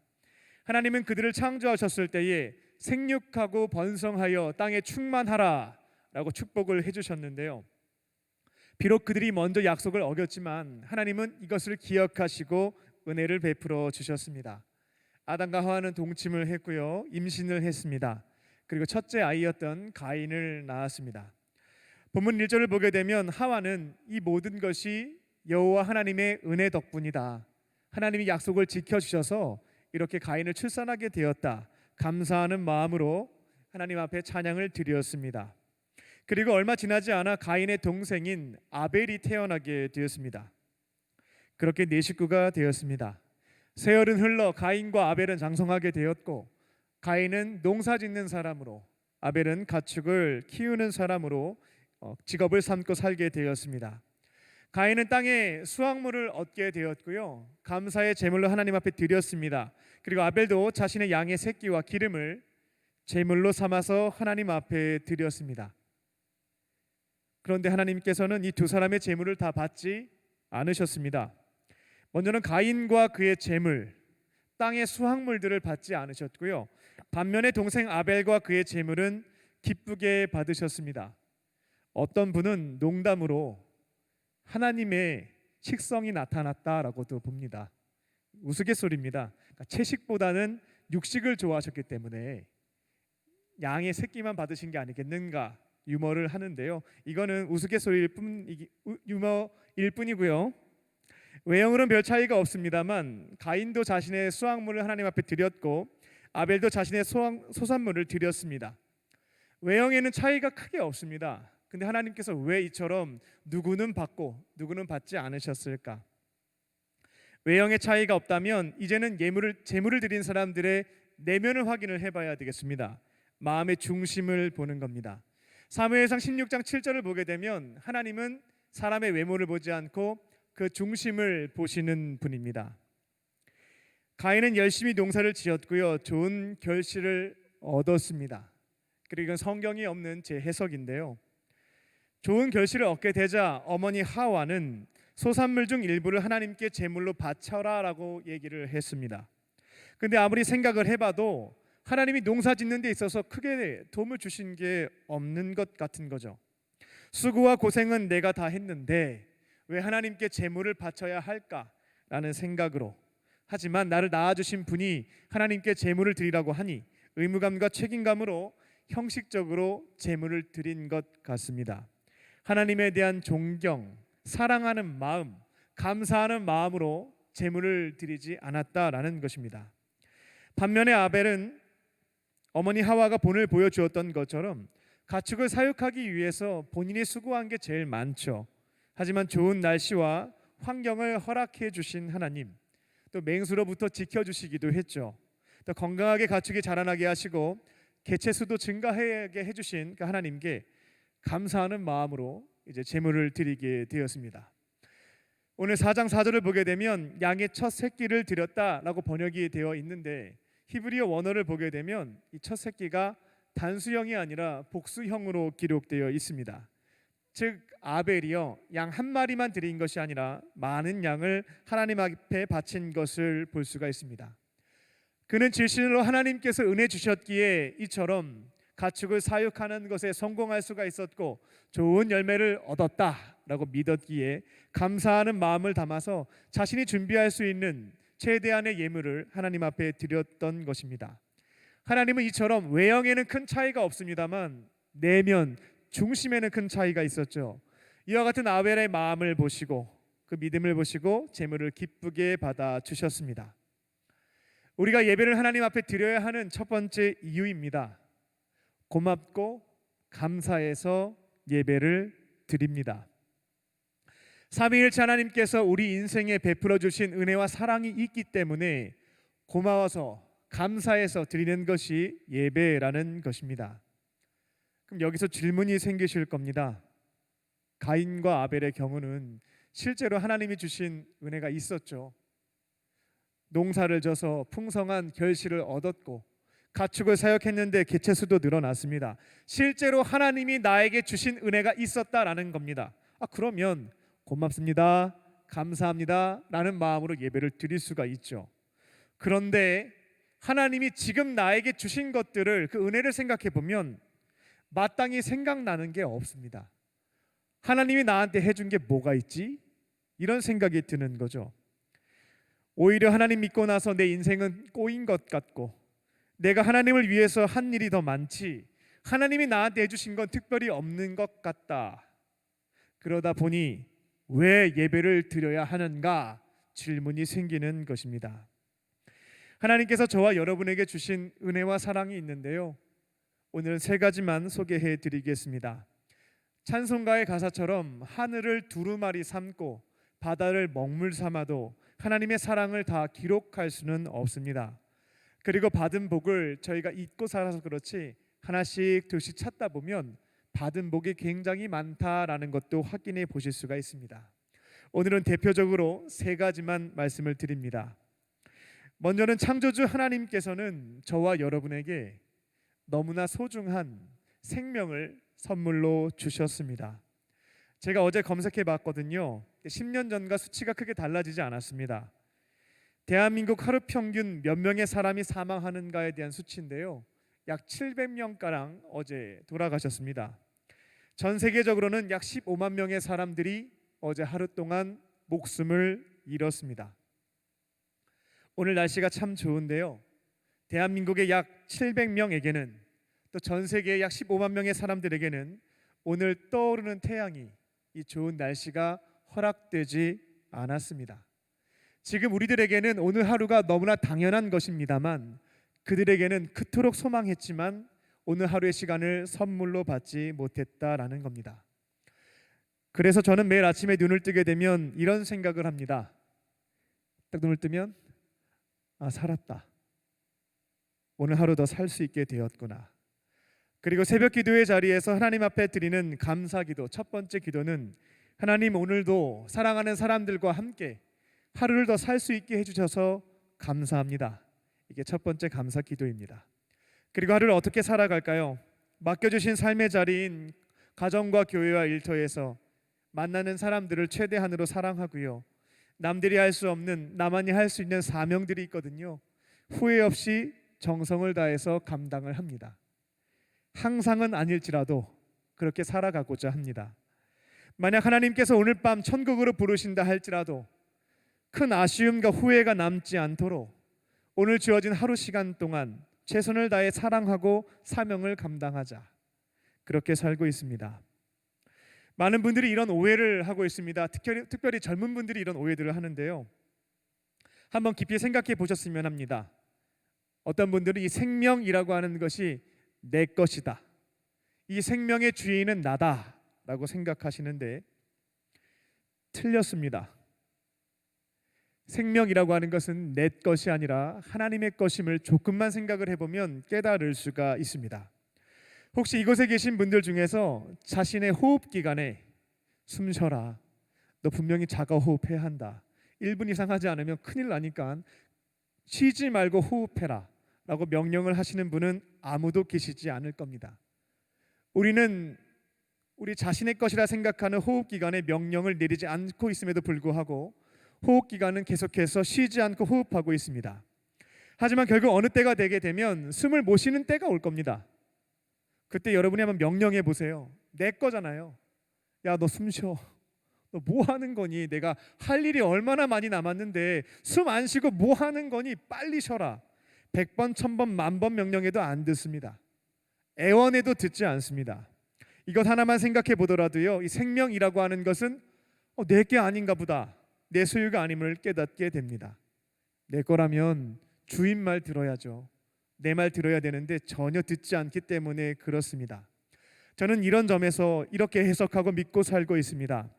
하나님은 그들을 창조하셨을 때에 생육하고 번성하여 땅에 충만하라 라고 축복을 해주셨는데요, 비록 그들이 먼저 약속을 어겼지만 하나님은 이것을 기억하시고 은혜를 베풀어 주셨습니다. 아담과 하와는 동침을 했고요, 임신을 했습니다. 그리고 첫째 아이였던 가인을 낳았습니다. 본문 1절을 보게 되면 하와는 이 모든 것이 여호와 하나님의 은혜 덕분이다, 하나님이 약속을 지켜주셔서 이렇게 가인을 출산하게 되었다, 감사하는 마음으로 하나님 앞에 찬양을 드렸습니다. 그리고 얼마 지나지 않아 가인의 동생인 아벨이 태어나게 되었습니다. 그렇게 네 식구가 되었습니다. 세월은 흘러 가인과 아벨은 장성하게 되었고, 가인은 농사 짓는 사람으로, 아벨은 가축을 키우는 사람으로 직업을 삼고 살게 되었습니다. 가인은 땅에 수확물을 얻게 되었고요, 감사의 제물로 하나님 앞에 드렸습니다. 그리고 아벨도 자신의 양의 새끼와 기름을 제물로 삼아서 하나님 앞에 드렸습니다. 그런데 하나님께서는 이 두 사람의 제물을 다 받지 않으셨습니다. 먼저는 가인과 그의 제물, 땅의 수확물들을 받지 않으셨고요, 반면에 동생 아벨과 그의 제물은 기쁘게 받으셨습니다. 어떤 분은 농담으로 하나님의 식성이 나타났다라고도 봅니다. 우스갯소리입니다. 그러니까 채식보다는 육식을 좋아하셨기 때문에 양의 새끼만 받으신 게 아니겠는가 유머를 하는데요, 이거는 우스갯소리일 유머일 뿐이고요, 외형으로는 별 차이가 없습니다만 가인도 자신의 수확물을 하나님 앞에 드렸고 아벨도 자신의 소산물을 드렸습니다. 외형에는 차이가 크게 없습니다. 근데 하나님께서 왜 이처럼 누구는 받고 누구는 받지 않으셨을까? 외형의 차이가 없다면 이제는 제물을 드린 사람들의 내면을 확인을 해봐야 되겠습니다. 마음의 중심을 보는 겁니다. 사무엘상 16장 7절을 보게 되면 하나님은 사람의 외모를 보지 않고 그 중심을 보시는 분입니다. 가인은 열심히 농사를 지었고요, 좋은 결실을 얻었습니다. 그리고 이건 성경이 없는 제 해석인데요, 좋은 결실을 얻게 되자 어머니 하와는 소산물 중 일부를 하나님께 제물로 바쳐라 라고 얘기를 했습니다. 근데 아무리 생각을 해봐도 하나님이 농사 짓는 데 있어서 크게 도움을 주신 게 없는 것 같은 거죠. 수고와 고생은 내가 다 했는데 왜 하나님께 제물을 바쳐야 할까라는 생각으로, 하지만 나를 낳아주신 분이 하나님께 제물을 드리라고 하니 의무감과 책임감으로 형식적으로 제물을 드린 것 같습니다. 하나님에 대한 존경, 사랑하는 마음, 감사하는 마음으로 제물을 드리지 않았다라는 것입니다. 반면에 아벨은 어머니 하와가 본을 보여주었던 것처럼 가축을 사육하기 위해서 본인이 수고한 게 제일 많죠. 하지만 좋은 날씨와 환경을 허락해 주신 하나님, 또 맹수로부터 지켜주시기도 했죠. 또 건강하게 가축이 자라나게 하시고 개체수도 증가하게 해주신 그 하나님께 감사하는 마음으로 이제 제물을 드리게 되었습니다. 오늘 4장 4절을 보게 되면 양의 첫 새끼를 드렸다라고 번역이 되어 있는데, 히브리어 원어를 보게 되면 이 첫 새끼가 단수형이 아니라 복수형으로 기록되어 있습니다. 즉 아벨이요, 양 한 마리만 드린 것이 아니라 많은 양을 하나님 앞에 바친 것을 볼 수가 있습니다. 그는 질신으로 하나님께서 은혜 주셨기에 이처럼 가축을 사육하는 것에 성공할 수가 있었고 좋은 열매를 얻었다라고 믿었기에 감사하는 마음을 담아서 자신이 준비할 수 있는 최대한의 예물을 하나님 앞에 드렸던 것입니다. 하나님은 이처럼 외형에는 큰 차이가 없습니다만 내면 중심에는 큰 차이가 있었죠. 이와 같은 아벨의 마음을 보시고 그 믿음을 보시고 제물을 기쁘게 받아 주셨습니다. 우리가 예배를 하나님 앞에 드려야 하는 첫 번째 이유입니다. 고맙고 감사해서 예배를 드립니다. 삼위일체 하나님께서 우리 인생에 베풀어 주신 은혜와 사랑이 있기 때문에 고마워서 감사해서 드리는 것이 예배라는 것입니다. 그럼 여기서 질문이 생기실 겁니다. 가인과 아벨의 경우는 실제로 하나님이 주신 은혜가 있었죠. 농사를 져서 풍성한 결실을 얻었고 가축을 사육했는데 개체수도 늘어났습니다. 실제로 하나님이 나에게 주신 은혜가 있었다라는 겁니다. 그러면 고맙습니다, 감사합니다 라는 마음으로 예배를 드릴 수가 있죠. 그런데 하나님이 지금 나에게 주신 것들을, 그 은혜를 생각해 보면 마땅히 생각나는 게 없습니다. 하나님이 나한테 해준 게 뭐가 있지? 이런 생각이 드는 거죠. 오히려 하나님 믿고 나서 내 인생은 꼬인 것 같고, 내가 하나님을 위해서 한 일이 더 많지 하나님이 나한테 해주신 건 특별히 없는 것 같다. 그러다 보니 왜 예배를 드려야 하는가 질문이 생기는 것입니다. 하나님께서 저와 여러분에게 주신 은혜와 사랑이 있는데요, 오늘은 세 가지만 소개해 드리겠습니다. 찬송가의 가사처럼 하늘을 두루마리 삼고 바다를 먹물 삼아도 하나님의 사랑을 다 기록할 수는 없습니다. 그리고 받은 복을 저희가 잊고 살아서 그렇지 하나씩 둘씩 찾다 보면 받은 복이 굉장히 많다라는 것도 확인해 보실 수가 있습니다. 오늘은 대표적으로 세 가지만 말씀을 드립니다. 먼저는 창조주 하나님께서는 저와 여러분에게 너무나 소중한 생명을 선물로 주셨습니다. 제가 어제 검색해 봤거든요. 10년 전과 수치가 크게 달라지지 않았습니다. 대한민국 하루 평균 몇 명의 사람이 사망하는가에 대한 수치인데요, 약 700명가량 어제 돌아가셨습니다. 전 세계적으로는 약 15만 명의 사람들이 어제 하루 동안 목숨을 잃었습니다. 오늘 날씨가 참 좋은데요, 대한민국의 약 700명에게는 또 전 세계의 약 15만 명의 사람들에게는 오늘 떠오르는 태양이, 이 좋은 날씨가 허락되지 않았습니다. 지금 우리들에게는 오늘 하루가 너무나 당연한 것입니다만 그들에게는 그토록 소망했지만 오늘 하루의 시간을 선물로 받지 못했다라는 겁니다. 그래서 저는 매일 아침에 눈을 뜨게 되면 이런 생각을 합니다. 딱 눈을 뜨면 살았다. 오늘 하루 더 살 수 있게 되었구나. 그리고 새벽 기도의 자리에서 하나님 앞에 드리는 감사기도, 첫 번째 기도는 하나님, 오늘도 사랑하는 사람들과 함께 하루를 더 살 수 있게 해주셔서 감사합니다. 이게 첫 번째 감사 기도입니다. 그리고 하루를 어떻게 살아갈까요? 맡겨주신 삶의 자리인 가정과 교회와 일터에서 만나는 사람들을 최대한으로 사랑하고요, 남들이 할 수 없는, 나만이 할 수 있는 사명들이 있거든요. 후회 없이 정성을 다해서 감당을 합니다. 항상은 아닐지라도 그렇게 살아가고자 합니다. 만약 하나님께서 오늘 밤 천국으로 부르신다 할지라도 큰 아쉬움과 후회가 남지 않도록 오늘 주어진 하루 시간 동안 최선을 다해 사랑하고 사명을 감당하자, 그렇게 살고 있습니다. 많은 분들이 이런 오해를 하고 있습니다. 특별히 젊은 분들이 이런 오해들을 하는데요, 한번 깊이 생각해 보셨으면 합니다. 어떤 분들은 이 생명이라고 하는 것이 내 것이다, 이 생명의 주인은 나다 라고 생각하시는데 틀렸습니다. 생명이라고 하는 것은 내 것이 아니라 하나님의 것임을 조금만 생각을 해보면 깨달을 수가 있습니다. 혹시 이곳에 계신 분들 중에서 자신의 호흡 기간에 숨 쉬어라, 너 분명히 자가 호흡해야 한다, 1분 이상 하지 않으면 큰일 나니까 쉬지 말고 호흡해라 라고 명령을 하시는 분은 아무도 계시지 않을 겁니다. 우리는 우리 자신의 것이라 생각하는 호흡 기간에 명령을 내리지 않고 있음에도 불구하고 호흡 기간은 계속해서 쉬지 않고 호흡하고 있습니다. 하지만 결국 어느 때가 되게 되면 숨을 못 쉬는 때가 올 겁니다. 그때 여러분이 한번 명령해 보세요. 내 거잖아요. 야, 너 숨 쉬어. 너 뭐 하는 거니? 내가 할 일이 얼마나 많이 남았는데 숨 안 쉬고 뭐 하는 거니? 빨리 쉬어라. 100번, 1000번, 10,000번 명령해도 안 듣습니다. 애원해도 듣지 않습니다. 이것 하나만 생각해 보더라도요, 이 생명이라고 하는 것은 내게 아닌가 보다, 내 소유가 아님을 깨닫게 됩니다. 내 거라면 주인 말 들어야죠. 내 말 들어야 되는데 전혀 듣지 않기 때문에 그렇습니다. 저는 이런 점에서 이렇게 해석하고 믿고 살고 있습니다.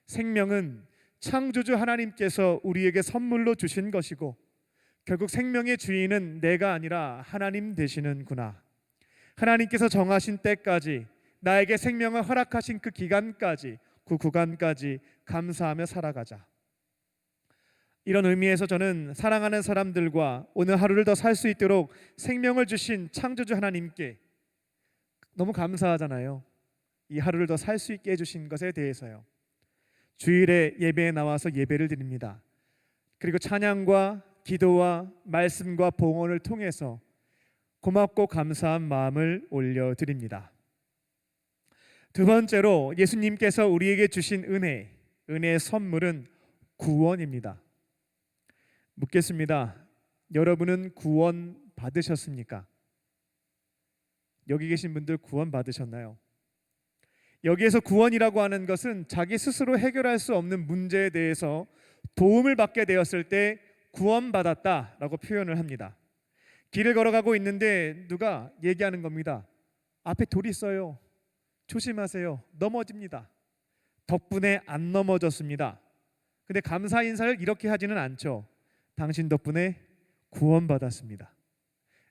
생명은 창조주 하나님께서 우리에게 선물로 주신 것이고 결국 생명의 주인은 내가 아니라 하나님 되시는구나. 하나님께서 정하신 때까지 나에게 생명을 허락하신 그 기간까지, 그 구간까지 감사하며 살아가자. 이런 의미에서 저는 사랑하는 사람들과 오늘 하루를 더 살 수 있도록 생명을 주신 창조주 하나님께 너무 감사하잖아요. 이 하루를 더 살 수 있게 해주신 것에 대해서요. 주일에 예배에 나와서 예배를 드립니다. 그리고 찬양과 기도와 말씀과 봉헌을 통해서 고맙고 감사한 마음을 올려드립니다. 두 번째로 예수님께서 우리에게 주신 은혜의 선물은 구원입니다. 묻겠습니다. 여러분은 구원 받으셨습니까? 여기 계신 분들 구원 받으셨나요? 여기에서 구원이라고 하는 것은 자기 스스로 해결할 수 없는 문제에 대해서 도움을 받게 되었을 때 구원받았다라고 표현을 합니다. 길을 걸어가고 있는데 누가 얘기하는 겁니다. 앞에 돌이 있어요. 조심하세요. 넘어집니다. 덕분에 안 넘어졌습니다. 근데 감사 인사를 이렇게 하지는 않죠. 당신 덕분에 구원받았습니다.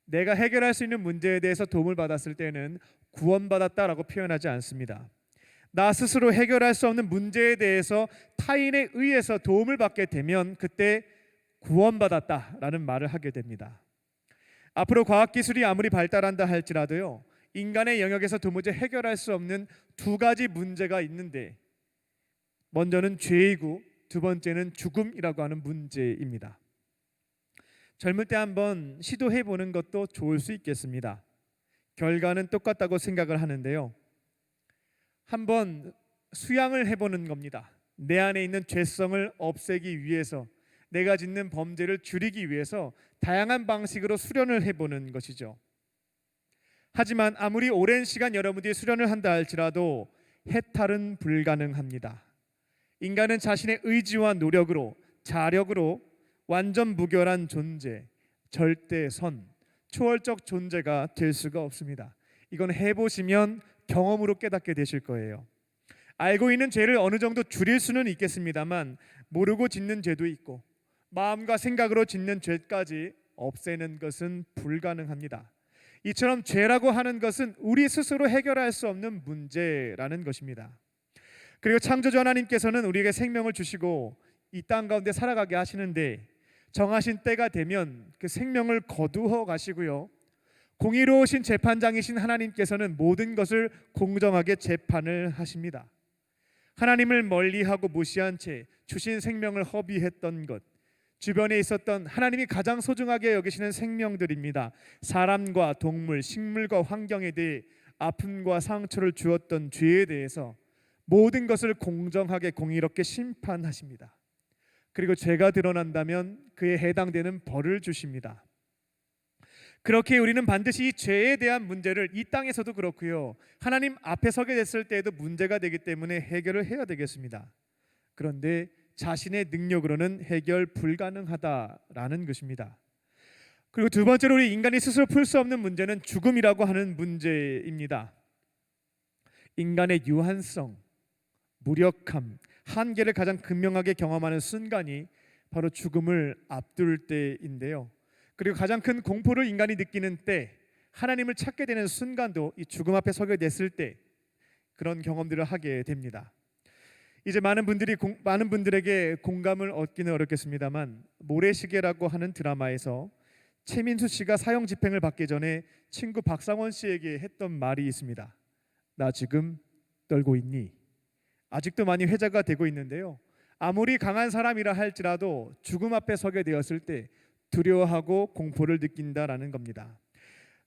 내가 해결할 수 있는 문제에 대해서 도움을 받았을 때는 구원받았다라고 표현하지 않습니다. 나 스스로 해결할 수 없는 문제에 대해서 타인에 의해서 도움을 받게 되면 그때 구원받았다라는 말을 하게 됩니다. 앞으로 과학기술이 아무리 발달한다 할지라도요, 인간의 영역에서 도무지 해결할 수 없는 두 가지 문제가 있는데, 먼저는 죄이고 두 번째는 죽음이라고 하는 문제입니다. 젊을 때 한번 시도해 보는 것도 좋을 수 있겠습니다. 결과는 똑같다고 생각을 하는데요, 한번 수양을 해보는 겁니다. 내 안에 있는 죄성을 없애기 위해서, 내가 짓는 범죄를 줄이기 위해서 다양한 방식으로 수련을 해보는 것이죠. 하지만 아무리 오랜 시간 여러분들이 수련을 한다 할지라도 해탈은 불가능합니다. 인간은 자신의 의지와 노력으로, 자력으로 완전 무결한 존재, 절대선, 초월적 존재가 될 수가 없습니다. 이건 해보시면 경험으로 깨닫게 되실 거예요. 알고 있는 죄를 어느 정도 줄일 수는 있겠습니다만 모르고 짓는 죄도 있고 마음과 생각으로 짓는 죄까지 없애는 것은 불가능합니다. 이처럼 죄라고 하는 것은 우리 스스로 해결할 수 없는 문제라는 것입니다. 그리고 창조주 하나님께서는 우리에게 생명을 주시고 이 땅 가운데 살아가게 하시는데 정하신 때가 되면 그 생명을 거두어 가시고요, 공의로우신 재판장이신 하나님께서는 모든 것을 공정하게 재판을 하십니다. 하나님을 멀리하고 무시한 채 주신 생명을 허비했던 것, 주변에 있었던 하나님이 가장 소중하게 여기시는 생명들입니다. 사람과 동물, 식물과 환경에 대해 아픔과 상처를 주었던 죄에 대해서 모든 것을 공정하게 공의롭게 심판하십니다. 그리고 죄가 드러난다면 그에 해당되는 벌을 주십니다. 그렇게 우리는 반드시 이 죄에 대한 문제를 이 땅에서도 그렇고요, 하나님 앞에 서게 됐을 때에도 문제가 되기 때문에 해결을 해야 되겠습니다. 그런데 자신의 능력으로는 해결 불가능하다라는 것입니다. 그리고 두 번째로 우리 인간이 스스로 풀 수 없는 문제는 죽음이라고 하는 문제입니다. 인간의 유한성, 무력함, 한계를 가장 극명하게 경험하는 순간이 바로 죽음을 앞둘 때인데요, 그리고 가장 큰 공포를 인간이 느끼는 때, 하나님을 찾게 되는 순간도 이 죽음 앞에 서게 됐을 때 그런 경험들을 하게 됩니다. 이제 많은 분들에게 공감을 얻기는 어렵겠습니다만, 모래시계라고 하는 드라마에서 최민수 씨가 사형 집행을 받기 전에 친구 박상원 씨에게 했던 말이 있습니다. 나 지금 떨고 있니? 아직도 많이 회자가 되고 있는데요, 아무리 강한 사람이라 할지라도 죽음 앞에 서게 되었을 때 두려워하고 공포를 느낀다라는 겁니다.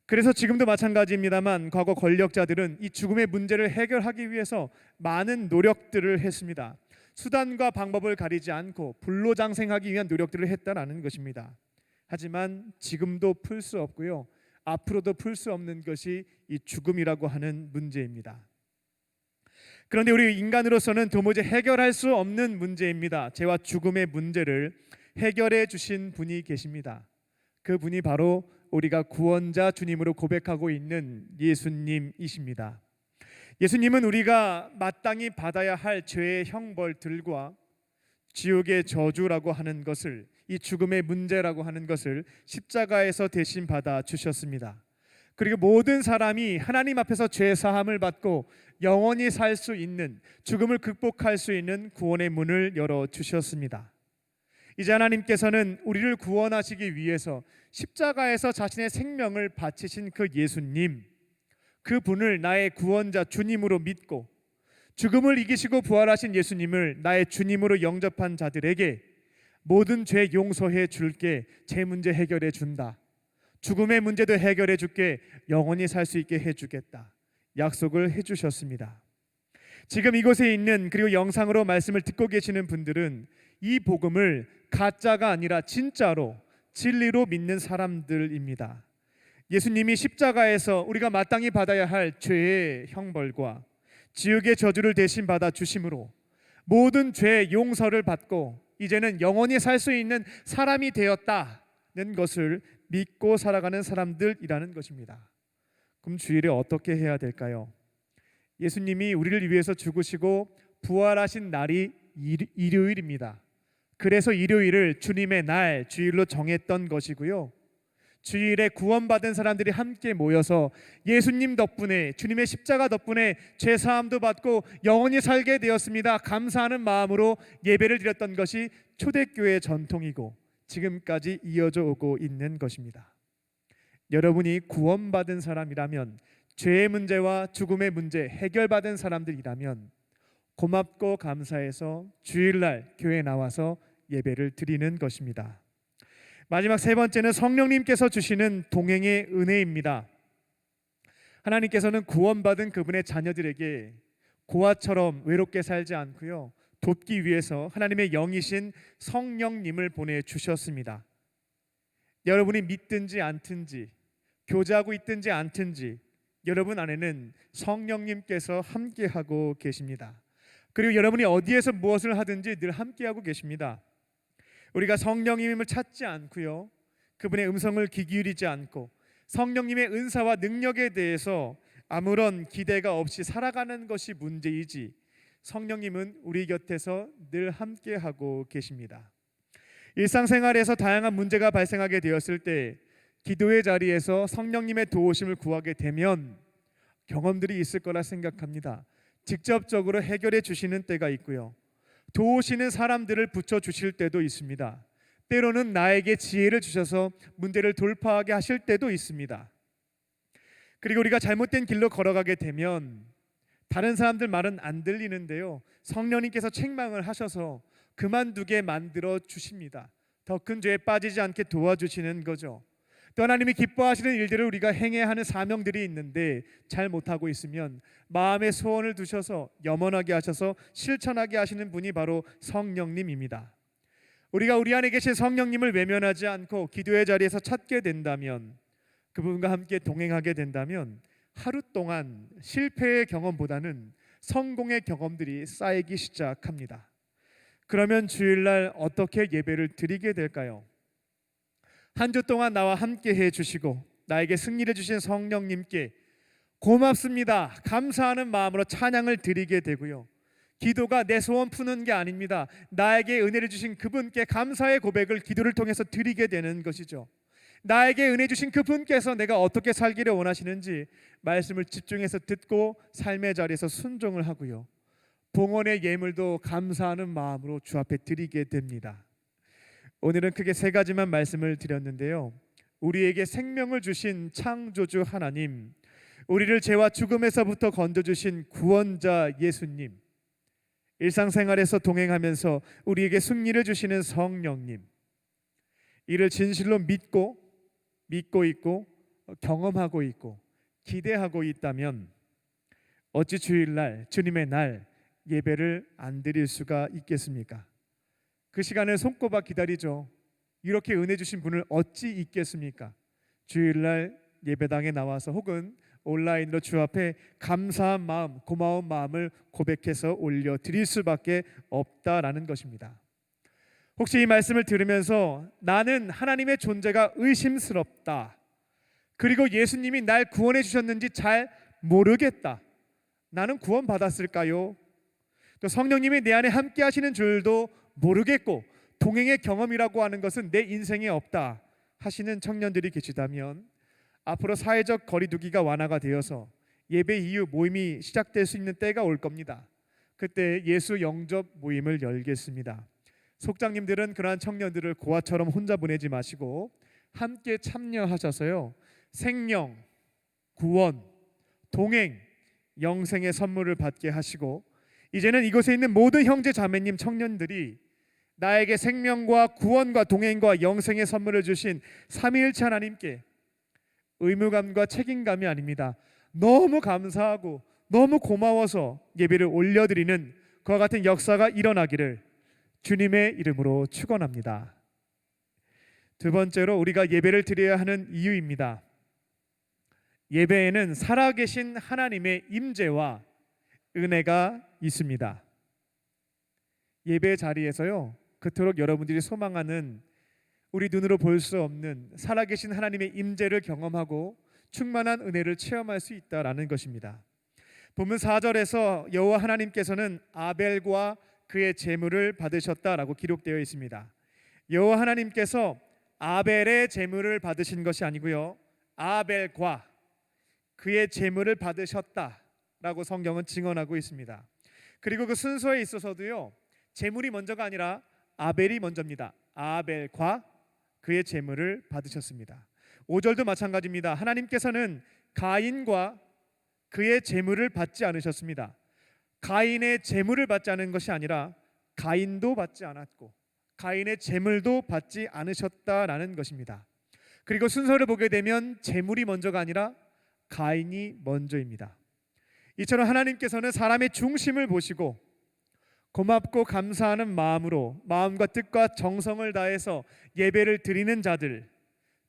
그래서 지금도 마찬가지입니다만 과거 권력자들은 이 죽음의 문제를 해결하기 위해서 많은 노력들을 했습니다. 수단과 방법을 가리지 않고 불로장생하기 위한 노력들을 했다라는 것입니다. 하지만 지금도 풀 수 없고요, 앞으로도 풀 수 없는 것이 이 죽음이라고 하는 문제입니다. 그런데 우리 인간으로서는 도무지 해결할 수 없는 문제입니다. 죄와 죽음의 문제를 해결해 주신 분이 계십니다. 그 분이 바로 우리가 구원자 주님으로 고백하고 있는 예수님이십니다. 예수님은 우리가 마땅히 받아야 할 죄의 형벌들과 지옥의 저주라고 하는 것을, 이 죽음의 문제라고 하는 것을 십자가에서 대신 받아 주셨습니다. 그리고 모든 사람이 하나님 앞에서 죄 사함을 받고 영원히 살 수 있는, 죽음을 극복할 수 있는 구원의 문을 열어 주셨습니다. 이제 하나님께서는 우리를 구원하시기 위해서 십자가에서 자신의 생명을 바치신 그 예수님, 그 분을 나의 구원자 주님으로 믿고 죽음을 이기시고 부활하신 예수님을 나의 주님으로 영접한 자들에게 모든 죄 용서해 줄게, 죄 문제 해결해 준다, 죽음의 문제도 해결해 줄게, 영원히 살 수 있게 해주겠다 약속을 해주셨습니다. 지금 이곳에 있는, 그리고 영상으로 말씀을 듣고 계시는 분들은 이 복음을 가짜가 아니라 진짜로 진리로 믿는 사람들입니다. 예수님이 십자가에서 우리가 마땅히 받아야 할 죄의 형벌과 지옥의 저주를 대신 받아 주심으로 모든 죄 용서를 받고 이제는 영원히 살 수 있는 사람이 되었다는 것을 믿고 살아가는 사람들이라는 것입니다. 그럼 주일에 어떻게 해야 될까요? 예수님이 우리를 위해서 죽으시고 부활하신 날이 일요일입니다. 그래서 일요일을 주님의 날, 주일로 정했던 것이고요. 주일에 구원받은 사람들이 함께 모여서 예수님 덕분에, 주님의 십자가 덕분에 죄사함도 받고 영원히 살게 되었습니다, 감사하는 마음으로 예배를 드렸던 것이 초대교회의 전통이고 지금까지 이어져 오고 있는 것입니다. 여러분이 구원받은 사람이라면, 죄의 문제와 죽음의 문제 해결받은 사람들이라면 고맙고 감사해서 주일날 교회에 나와서 예배를 드리는 것입니다. 마지막 세 번째는 성령님께서 주시는 동행의 은혜입니다. 하나님께서는 구원받은 그분의 자녀들에게 고아처럼 외롭게 살지 않고요, 돕기 위해서 하나님의 영이신 성령님을 보내주셨습니다. 여러분이 믿든지 않든지, 교제하고 있든지 않든지 여러분 안에는 성령님께서 함께하고 계십니다. 그리고 여러분이 어디에서 무엇을 하든지 늘 함께하고 계십니다. 우리가 성령님을 찾지 않고요, 그분의 음성을 귀 기울이지 않고 성령님의 은사와 능력에 대해서 아무런 기대가 없이 살아가는 것이 문제이지, 성령님은 우리 곁에서 늘 함께하고 계십니다. 일상생활에서 다양한 문제가 발생하게 되었을 때 기도의 자리에서 성령님의 도우심을 구하게 되면 경험들이 있을 거라 생각합니다. 직접적으로 해결해 주시는 때가 있고요, 도우시는 사람들을 붙여주실 때도 있습니다. 때로는 나에게 지혜를 주셔서 문제를 돌파하게 하실 때도 있습니다. 그리고 우리가 잘못된 길로 걸어가게 되면 다른 사람들 말은 안 들리는데요, 성령님께서 책망을 하셔서 그만두게 만들어 주십니다. 더 큰 죄에 빠지지 않게 도와주시는 거죠. 또 하나님이 기뻐하시는 일들을 우리가 행해야 하는 사명들이 있는데 잘 못하고 있으면 마음의 소원을 두셔서 염원하게 하셔서 실천하게 하시는 분이 바로 성령님입니다. 우리가 우리 안에 계신 성령님을 외면하지 않고 기도의 자리에서 찾게 된다면, 그분과 함께 동행하게 된다면 하루 동안 실패의 경험보다는 성공의 경험들이 쌓이기 시작합니다. 그러면 주일날 어떻게 예배를 드리게 될까요? 한 주 동안 나와 함께 해주시고 나에게 승리를 주신 성령님께 고맙습니다, 감사하는 마음으로 찬양을 드리게 되고요, 기도가 내 소원 푸는 게 아닙니다, 나에게 은혜를 주신 그분께 감사의 고백을 기도를 통해서 드리게 되는 것이죠. 나에게 은혜 주신 그분께서 내가 어떻게 살기를 원하시는지 말씀을 집중해서 듣고 삶의 자리에서 순종을 하고요, 봉헌의 예물도 감사하는 마음으로 주 앞에 드리게 됩니다. 오늘은 크게 세 가지만 말씀을 드렸는데요, 우리에게 생명을 주신 창조주 하나님, 우리를 죄와 죽음에서부터 건져주신 구원자 예수님, 일상생활에서 동행하면서 우리에게 승리를 주시는 성령님, 이를 진실로 믿고 있고 경험하고 있고 기대하고 있다면 어찌 주일날, 주님의 날 예배를 안 드릴 수가 있겠습니까? 그 시간을 손꼽아 기다리죠. 이렇게 은혜 주신 분을 어찌 잊겠습니까? 주일날 예배당에 나와서 혹은 온라인으로 주 앞에 감사한 마음, 고마운 마음을 고백해서 올려드릴 수밖에 없다라는 것입니다. 혹시 이 말씀을 들으면서 나는 하나님의 존재가 의심스럽다, 그리고 예수님이 날 구원해 주셨는지 잘 모르겠다, 나는 구원받았을까요? 또 성령님이 내 안에 함께 하시는 줄도 모르겠고 동행의 경험이라고 하는 것은 내 인생에 없다 하시는 청년들이 계시다면 앞으로 사회적 거리두기가 완화가 되어서 예배 이후 모임이 시작될 수 있는 때가 올 겁니다. 그때 예수 영접 모임을 열겠습니다. 속장님들은 그러한 청년들을 고아처럼 혼자 보내지 마시고 함께 참여하셔서요, 생명, 구원, 동행, 영생의 선물을 받게 하시고, 이제는 이곳에 있는 모든 형제 자매님 청년들이 나에게 생명과 구원과 동행과 영생의 선물을 주신 삼위일체 하나님께 의무감과 책임감이 아닙니다. 너무 감사하고 너무 고마워서 예배를 올려드리는 그와 같은 역사가 일어나기를 주님의 이름으로 축원합니다. 두 번째로 우리가 예배를 드려야 하는 이유입니다. 예배에는 살아계신 하나님의 임재와 은혜가 있습니다. 예배 자리에서요, 그토록 여러분들이 소망하는 우리 눈으로 볼 수 없는 살아계신 하나님의 임재를 경험하고 충만한 은혜를 체험할 수 있다라는 것입니다. 본문 4절에서 여호와 하나님께서는 아벨과 그의 제물을 받으셨다라고 기록되어 있습니다. 여호와 하나님께서 아벨의 제물을 받으신 것이 아니고요, 아벨과 그의 제물을 받으셨다라고 성경은 증언하고 있습니다. 그리고 그 순서에 있어서도요, 제물이 먼저가 아니라 아벨이 먼저입니다. 아벨과 그의 제물을 받으셨습니다. 5절도 마찬가지입니다. 하나님께서는 가인과 그의 제물을 받지 않으셨습니다. 가인의 제물을 받지 않은 것이 아니라 가인도 받지 않았고 가인의 제물도 받지 않으셨다라는 것입니다. 그리고 순서를 보게 되면 제물이 먼저가 아니라 가인이 먼저입니다. 이처럼 하나님께서는 사람의 중심을 보시고 고맙고 감사하는 마음으로 마음과 뜻과 정성을 다해서 예배를 드리는 자들,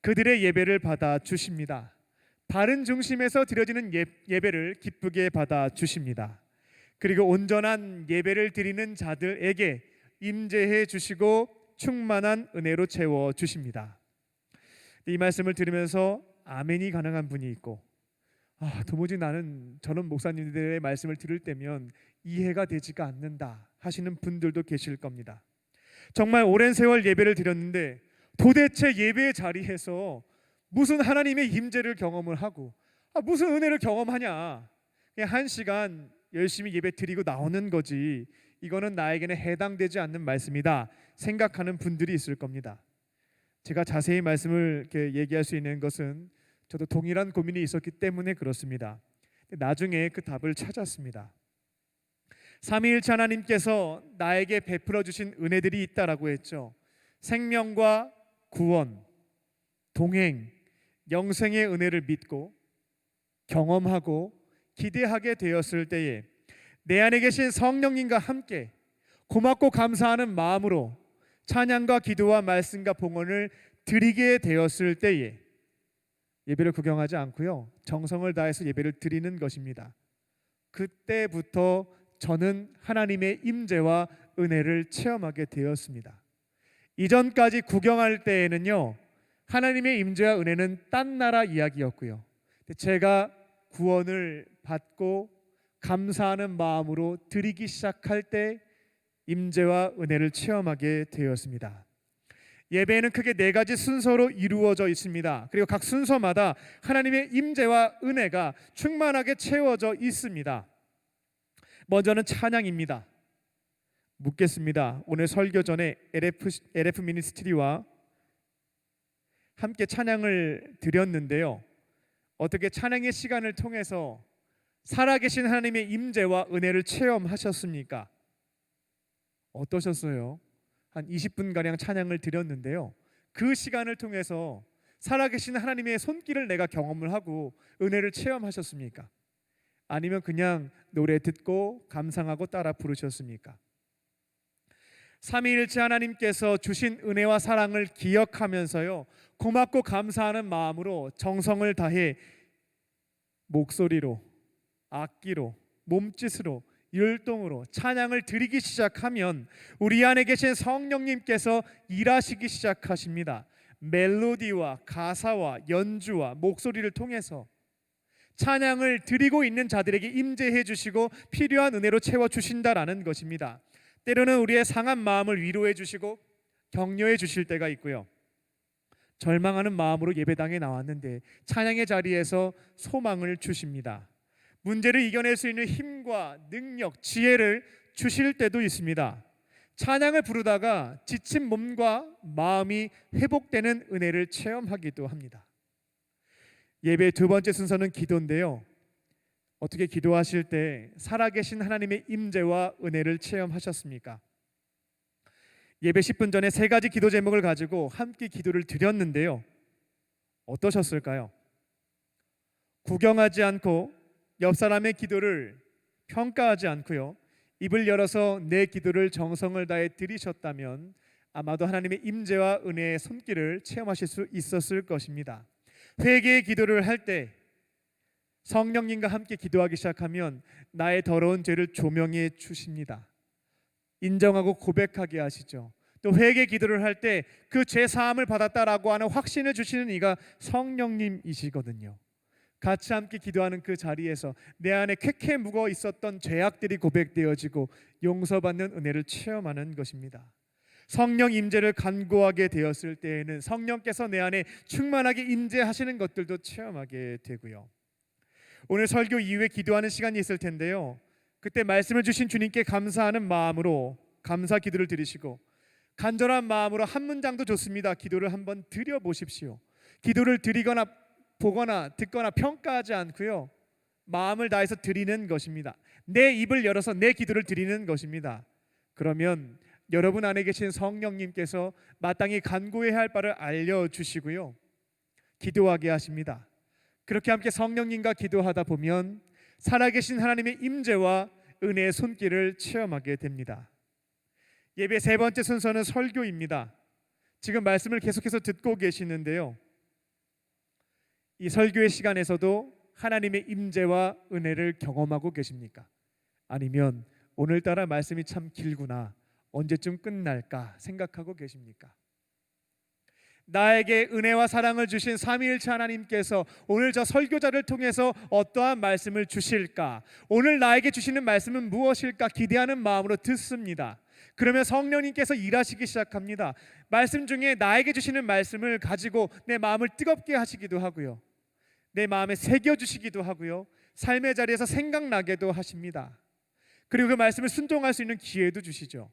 그들의 예배를 받아 주십니다. 바른 중심에서 드려지는 예배를 기쁘게 받아 주십니다. 그리고 온전한 예배를 드리는 자들에게 임재해 주시고 충만한 은혜로 채워 주십니다. 이 말씀을 들으면서 아멘이 가능한 분이 있고, 도무지 나는 저런 목사님들의 말씀을 들을 때면 이해가 되지가 않는다 하시는 분들도 계실 겁니다. 정말 오랜 세월 예배를 드렸는데 도대체 예배의 자리에서 무슨 하나님의 임재를 경험을 하고 무슨 은혜를 경험하냐, 그냥 1시간 열심히 예배 드리고 나오는 거지, 이거는 나에게는 해당되지 않는 말씀이다 생각하는 분들이 있을 겁니다. 제가 자세히 말씀을 이렇게 얘기할 수 있는 것은 저도 동일한 고민이 있었기 때문에 그렇습니다. 나중에 그 답을 찾았습니다. 삼위일체 하나님께서 나에게 베풀어 주신 은혜들이 있다라고 했죠. 생명과 구원, 동행, 영생의 은혜를 믿고 경험하고 기대하게 되었을 때에 내 안에 계신 성령님과 함께 고맙고 감사하는 마음으로 찬양과 기도와 말씀과 봉헌을 드리게 되었을 때에 예배를 구경하지 않고요, 정성을 다해서 예배를 드리는 것입니다. 그때부터 저는 하나님의 임재와 은혜를 체험하게 되었습니다. 이전까지 구경할 때에는요, 하나님의 임재와 은혜는 딴 나라 이야기였고요, 제가 구원을 받고 감사하는 마음으로 드리기 시작할 때 임재와 은혜를 체험하게 되었습니다. 예배는 크게 4가지 순서로 이루어져 있습니다. 그리고 각 순서마다 하나님의 임재와 은혜가 충만하게 채워져 있습니다. 먼저는 찬양입니다. 묻겠습니다. 오늘 설교 전에 LF 미니스트리와 함께 찬양을 드렸는데요, 어떻게 찬양의 시간을 통해서 살아계신 하나님의 임재와 은혜를 체험하셨습니까? 어떠셨어요? 한 20분가량 찬양을 드렸는데요, 그 시간을 통해서 살아계신 하나님의 손길을 내가 경험을 하고 은혜를 체험하셨습니까? 아니면 그냥 노래 듣고 감상하고 따라 부르셨습니까? 삼위일체 하나님께서 주신 은혜와 사랑을 기억하면서요, 고맙고 감사하는 마음으로 정성을 다해 목소리로, 악기로, 몸짓으로, 율동으로 찬양을 드리기 시작하면 우리 안에 계신 성령님께서 일하시기 시작하십니다. 멜로디와 가사와 연주와 목소리를 통해서 찬양을 드리고 있는 자들에게 임재해 주시고 필요한 은혜로 채워 주신다라는 것입니다. 때로는 우리의 상한 마음을 위로해 주시고 격려해 주실 때가 있고요. 절망하는 마음으로 예배당에 나왔는데 찬양의 자리에서 소망을 주십니다. 문제를 이겨낼 수 있는 힘과 능력, 지혜를 주실 때도 있습니다. 찬양을 부르다가 지친 몸과 마음이 회복되는 은혜를 체험하기도 합니다. 예배 두 번째 순서는 기도인데요. 어떻게 기도하실 때 살아계신 하나님의 임재와 은혜를 체험하셨습니까? 예배 10분 전에 세 가지 기도 제목을 가지고 함께 기도를 드렸는데요. 어떠셨을까요? 구경하지 않고 옆 사람의 기도를 평가하지 않고요. 입을 열어서 내 기도를 정성을 다해 드리셨다면 아마도 하나님의 임재와 은혜의 손길을 체험하실 수 있었을 것입니다. 회개의 기도를 할 때 성령님과 함께 기도하기 시작하면 나의 더러운 죄를 조명해 주십니다. 인정하고 고백하게 하시죠. 또 회개 기도를 할 때 그 죄 사함을 받았다라고 하는 확신을 주시는 이가 성령님이시거든요. 같이 함께 기도하는 그 자리에서 내 안에 쾌쾌 묵어 있었던 죄악들이 고백되어지고 용서받는 은혜를 체험하는 것입니다. 성령 임재를 간구하게 되었을 때에는 성령께서 내 안에 충만하게 임재하시는 것들도 체험하게 되고요. 오늘 설교 이후에 기도하는 시간이 있을 텐데요. 그때 말씀을 주신 주님께 감사하는 마음으로 감사 기도를 드리시고 간절한 마음으로 한 문장도 좋습니다. 기도를 한번 드려보십시오. 기도를 드리거나 보거나 듣거나 평가하지 않고요. 마음을 다해서 드리는 것입니다. 내 입을 열어서 내 기도를 드리는 것입니다. 그러면 여러분 안에 계신 성령님께서 마땅히 간구해야 할 바를 알려주시고요. 기도하게 하십니다. 그렇게 함께 성령님과 기도하다 보면 살아계신 하나님의 임재와 은혜의 손길을 체험하게 됩니다. 예배 세 번째 순서는 설교입니다. 지금 말씀을 계속해서 듣고 계시는데요. 이 설교의 시간에서도 하나님의 임재와 은혜를 경험하고 계십니까? 아니면 오늘따라 말씀이 참 길구나, 언제쯤 끝날까 생각하고 계십니까? 나에게 은혜와 사랑을 주신 삼위일체 하나님께서 오늘 저 설교자를 통해서 어떠한 말씀을 주실까? 오늘 나에게 주시는 말씀은 무엇일까? 기대하는 마음으로 듣습니다. 그러면 성령님께서 일하시기 시작합니다. 말씀 중에 나에게 주시는 말씀을 가지고 내 마음을 뜨겁게 하시기도 하고요. 내 마음에 새겨주시기도 하고요. 삶의 자리에서 생각나게도 하십니다. 그리고 그 말씀을 순종할 수 있는 기회도 주시죠.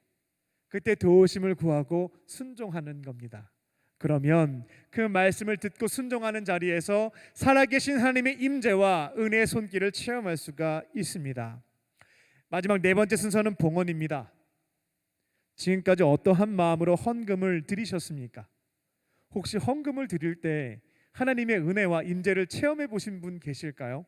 그때 도우심을 구하고 순종하는 겁니다. 그러면 그 말씀을 듣고 순종하는 자리에서 살아계신 하나님의 임재와 은혜의 손길을 체험할 수가 있습니다. 마지막 네 번째 순서는 봉헌입니다. 지금까지 어떠한 마음으로 헌금을 드리셨습니까? 혹시 헌금을 드릴 때 하나님의 은혜와 임재를 체험해 보신 분 계실까요?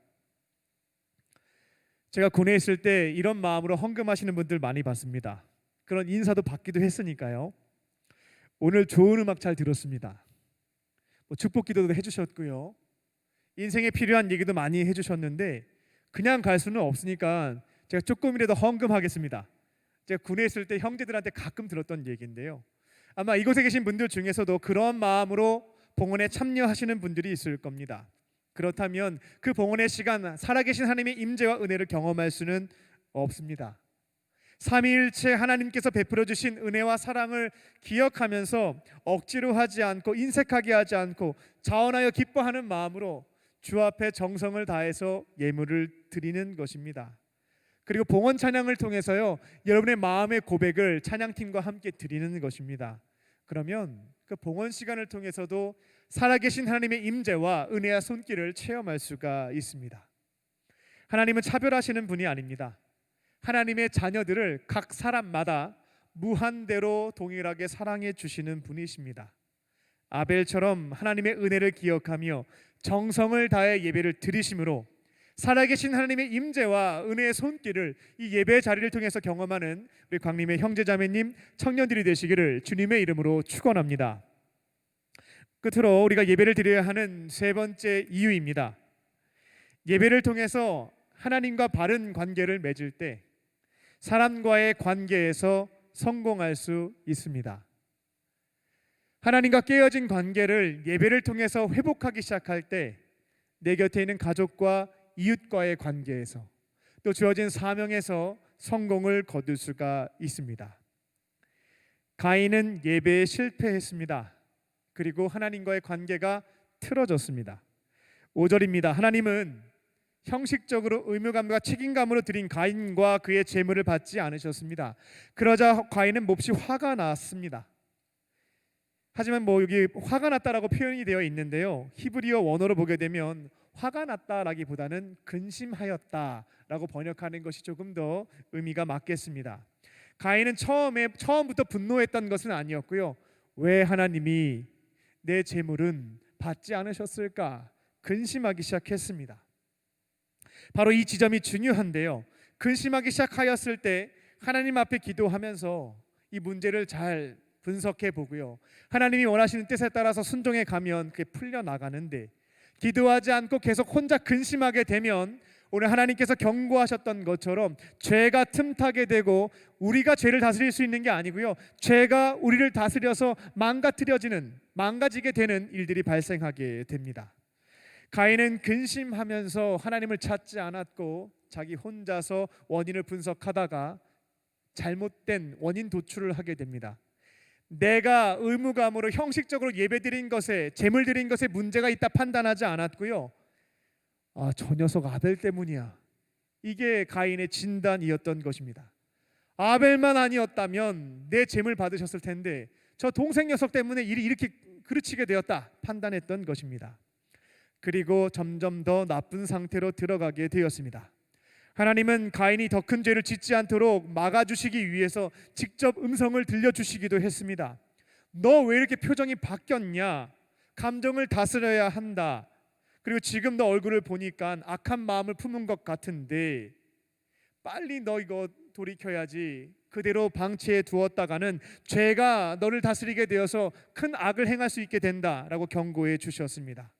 제가 군에 있을 때 이런 마음으로 헌금하시는 분들 많이 봤습니다. 그런 인사도 받기도 했으니까요. 오늘 좋은 음악 잘 들었습니다. 축복 기도도 해주셨고요. 인생에 필요한 얘기도 많이 해주셨는데 그냥 갈 수는 없으니까 제가 조금이라도 헌금하겠습니다. 제가 군에 있을 때 형제들한테 가끔 들었던 얘기인데요. 아마 이곳에 계신 분들 중에서도 그런 마음으로 봉헌에 참여하시는 분들이 있을 겁니다. 그렇다면 그 봉헌의 시간 살아계신 하나님의 임재와 은혜를 경험할 수는 없습니다. 삼위일체 하나님께서 베풀어 주신 은혜와 사랑을 기억하면서 억지로 하지 않고 인색하게 하지 않고 자원하여 기뻐하는 마음으로 주 앞에 정성을 다해서 예물을 드리는 것입니다. 그리고 봉헌 찬양을 통해서요, 여러분의 마음의 고백을 찬양팀과 함께 드리는 것입니다. 그러면 그 봉헌 시간을 통해서도 살아계신 하나님의 임재와 은혜와 손길을 체험할 수가 있습니다. 하나님은 차별하시는 분이 아닙니다. 하나님의 자녀들을 각 사람마다 무한대로 동일하게 사랑해 주시는 분이십니다. 아벨처럼 하나님의 은혜를 기억하며 정성을 다해 예배를 드리심으로 살아계신 하나님의 임재와 은혜의 손길을 이 예배 자리를 통해서 경험하는 우리 광림의 형제자매님, 청년들이 되시기를 주님의 이름으로 축원합니다. 끝으로 우리가 예배를 드려야 하는 세 번째 이유입니다. 예배를 통해서 하나님과 바른 관계를 맺을 때 사람과의 관계에서 성공할 수 있습니다. 하나님과 깨어진 관계를 예배를 통해서 회복하기 시작할 때 내 곁에 있는 가족과 이웃과의 관계에서 또 주어진 사명에서 성공을 거둘 수가 있습니다. 가인은 예배에 실패했습니다. 그리고 하나님과의 관계가 틀어졌습니다. 5절입니다. 하나님은 형식적으로 의무감과 책임감으로 드린 가인과 그의 재물을 받지 않으셨습니다. 그러자 가인은 몹시 화가 났습니다. 하지만 여기 화가 났다라고 표현이 되어 있는데요, 히브리어 원어로 보게 되면 화가 났다라기보다는 근심하였다라고 번역하는 것이 조금 더 의미가 맞겠습니다. 가인은 처음부터 분노했던 것은 아니었고요, 왜 하나님이 내 재물은 받지 않으셨을까 근심하기 시작했습니다. 바로 이 지점이 중요한데요, 근심하기 시작하였을 때 하나님 앞에 기도하면서 이 문제를 잘 분석해 보고요, 하나님이 원하시는 뜻에 따라서 순종해 가면 그게 풀려나가는데, 기도하지 않고 계속 혼자 근심하게 되면 오늘 하나님께서 경고하셨던 것처럼 죄가 틈타게 되고 우리가 죄를 다스릴 수 있는 게 아니고요, 죄가 우리를 다스려서 망가지게 되는 일들이 발생하게 됩니다. 가인은 근심하면서 하나님을 찾지 않았고 자기 혼자서 원인을 분석하다가 잘못된 원인 도출을 하게 됩니다. 내가 의무감으로 형식적으로 예배드린 것에, 재물 드린 것에 문제가 있다 판단하지 않았고요, 저 녀석 아벨 때문이야, 이게 가인의 진단이었던 것입니다. 아벨만 아니었다면 내 재물 받으셨을 텐데 저 동생 녀석 때문에 일이 이렇게 그르치게 되었다 판단했던 것입니다. 그리고 점점 더 나쁜 상태로 들어가게 되었습니다. 하나님은 가인이 더 큰 죄를 짓지 않도록 막아주시기 위해서 직접 음성을 들려주시기도 했습니다. 너 왜 이렇게 표정이 바뀌었냐? 감정을 다스려야 한다. 그리고 지금 너 얼굴을 보니까 악한 마음을 품은 것 같은데 빨리 너 이거 돌이켜야지. 그대로 방치해 두었다가는 죄가 너를 다스리게 되어서 큰 악을 행할 수 있게 된다라고 경고해 주셨습니다.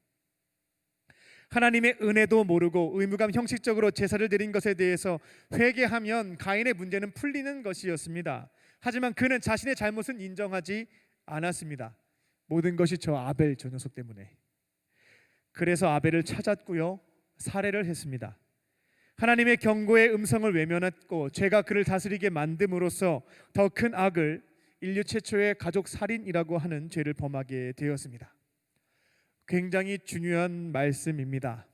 하나님의 은혜도 모르고 의무감 형식적으로 제사를 드린 것에 대해서 회개하면 가인의 문제는 풀리는 것이었습니다. 하지만 그는 자신의 잘못은 인정하지 않았습니다. 모든 것이 저 아벨 저 녀석 때문에. 그래서 아벨을 찾았고요, 살해를 했습니다. 하나님의 경고의 음성을 외면했고 죄가 그를 다스리게 만듦으로써 더 큰 악을, 인류 최초의 가족 살인이라고 하는 죄를 범하게 되었습니다. 굉장히 중요한 말씀입니다.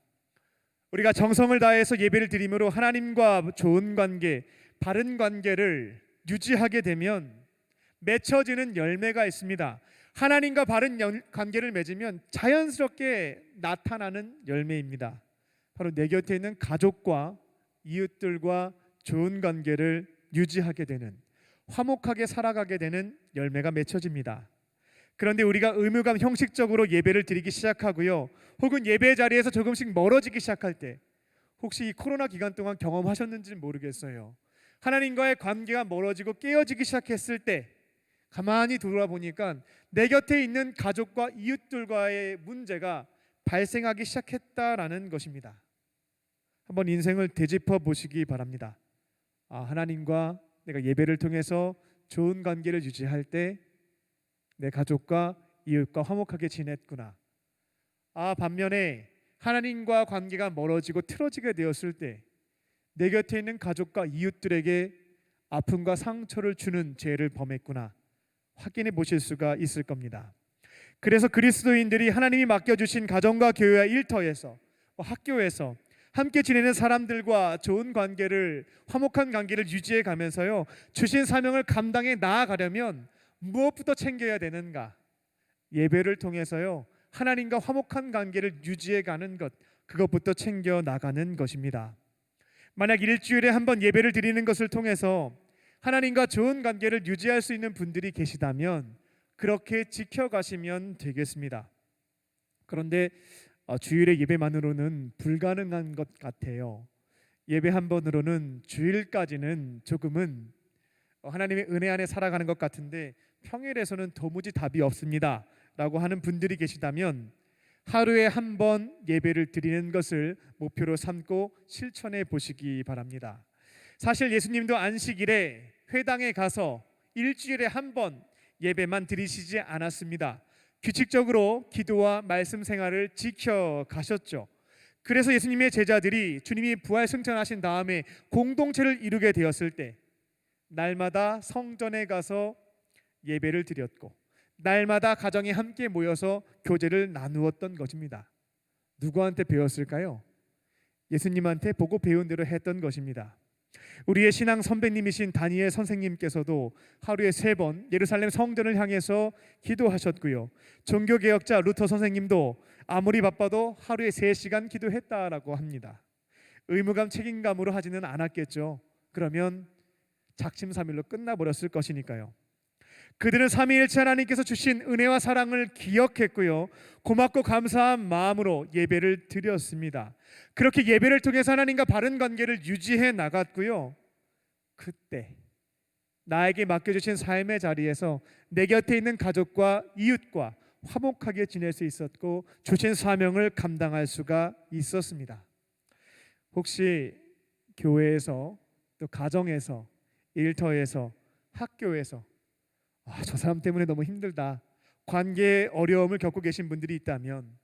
우리가 정성을 다해서 예배를 드림으로 하나님과 좋은 관계, 바른 관계를 유지하게 되면 맺혀지는 열매가 있습니다. 하나님과 바른 관계를 맺으면 자연스럽게 나타나는 열매입니다. 바로 내 곁에 있는 가족과 이웃들과 좋은 관계를 유지하게 되는, 화목하게 살아가게 되는 열매가 맺혀집니다. 그런데 우리가 의무감 형식적으로 예배를 드리기 시작하고요, 혹은 예배 자리에서 조금씩 멀어지기 시작할 때, 혹시 이 코로나 기간 동안 경험하셨는지 모르겠어요. 하나님과의 관계가 멀어지고 깨어지기 시작했을 때 가만히 돌아보니까 내 곁에 있는 가족과 이웃들과의 문제가 발생하기 시작했다라는 것입니다. 한번 인생을 되짚어 보시기 바랍니다. 하나님과 내가 예배를 통해서 좋은 관계를 유지할 때 내 가족과 이웃과 화목하게 지냈구나. 반면에 하나님과 관계가 멀어지고 틀어지게 되었을 때 내 곁에 있는 가족과 이웃들에게 아픔과 상처를 주는 죄를 범했구나. 확인해 보실 수가 있을 겁니다. 그래서 그리스도인들이 하나님이 맡겨주신 가정과 교회와 일터에서, 학교에서 함께 지내는 사람들과 좋은 관계를, 화목한 관계를 유지해 가면서요, 주신 사명을 감당해 나아가려면 무엇부터 챙겨야 되는가? 예배를 통해서요, 하나님과 화목한 관계를 유지해 가는 것, 그것부터 챙겨 나가는 것입니다. 만약 일주일에 한 번 예배를 드리는 것을 통해서 하나님과 좋은 관계를 유지할 수 있는 분들이 계시다면 그렇게 지켜가시면 되겠습니다. 그런데 주일의 예배만으로는 불가능한 것 같아요. 예배 한 번으로는 주일까지는 조금은 하나님의 은혜 안에 살아가는 것 같은데 평일에서는 도무지 답이 없습니다 라고 하는 분들이 계시다면 하루에 한 번 예배를 드리는 것을 목표로 삼고 실천해 보시기 바랍니다. 사실 예수님도 안식일에 회당에 가서 일주일에 한 번 예배만 드리시지 않았습니다. 규칙적으로 기도와 말씀 생활을 지켜 가셨죠. 그래서 예수님의 제자들이 주님이 부활 승천하신 다음에 공동체를 이루게 되었을 때 날마다 성전에 가서 예배를 드렸고 날마다 가정에 함께 모여서 교제를 나누었던 것입니다. 누구한테 배웠을까요? 예수님한테 보고 배운 대로 했던 것입니다. 우리의 신앙 선배님이신 다니엘 선생님께서도 하루에 3번 예루살렘 성전을 향해서 기도하셨고요. 종교개혁자 루터 선생님도 아무리 바빠도 하루에 3시간 기도했다라고 합니다. 의무감 책임감으로 하지는 않았겠죠. 그러면 작심삼일로 끝나버렸을 것이니까요. 그들은 삼위일체 하나님께서 주신 은혜와 사랑을 기억했고요. 고맙고 감사한 마음으로 예배를 드렸습니다. 그렇게 예배를 통해서 하나님과 바른 관계를 유지해 나갔고요. 그때 나에게 맡겨주신 삶의 자리에서 내 곁에 있는 가족과 이웃과 화목하게 지낼 수 있었고 주신 사명을 감당할 수가 있었습니다. 혹시 교회에서 또 가정에서 일터에서 학교에서 저 사람 때문에 너무 힘들다, 관계에 어려움을 겪고 계신 분들이 있다면,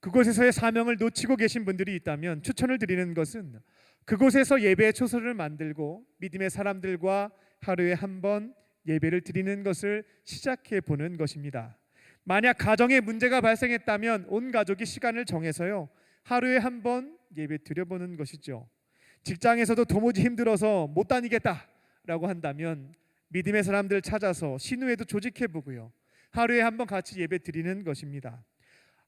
그곳에서의 사명을 놓치고 계신 분들이 있다면 추천을 드리는 것은 그곳에서 예배의 초소를 만들고 믿음의 사람들과 하루에 한 번 예배를 드리는 것을 시작해 보는 것입니다. 만약 가정에 문제가 발생했다면 온 가족이 시간을 정해서요 하루에 한 번 예배 드려보는 것이죠. 직장에서도 도무지 힘들어서 못 다니겠다라고 한다면 믿음의 사람들 찾아서 신우회도 조직해보고요 하루에 한 번 같이 예배 드리는 것입니다.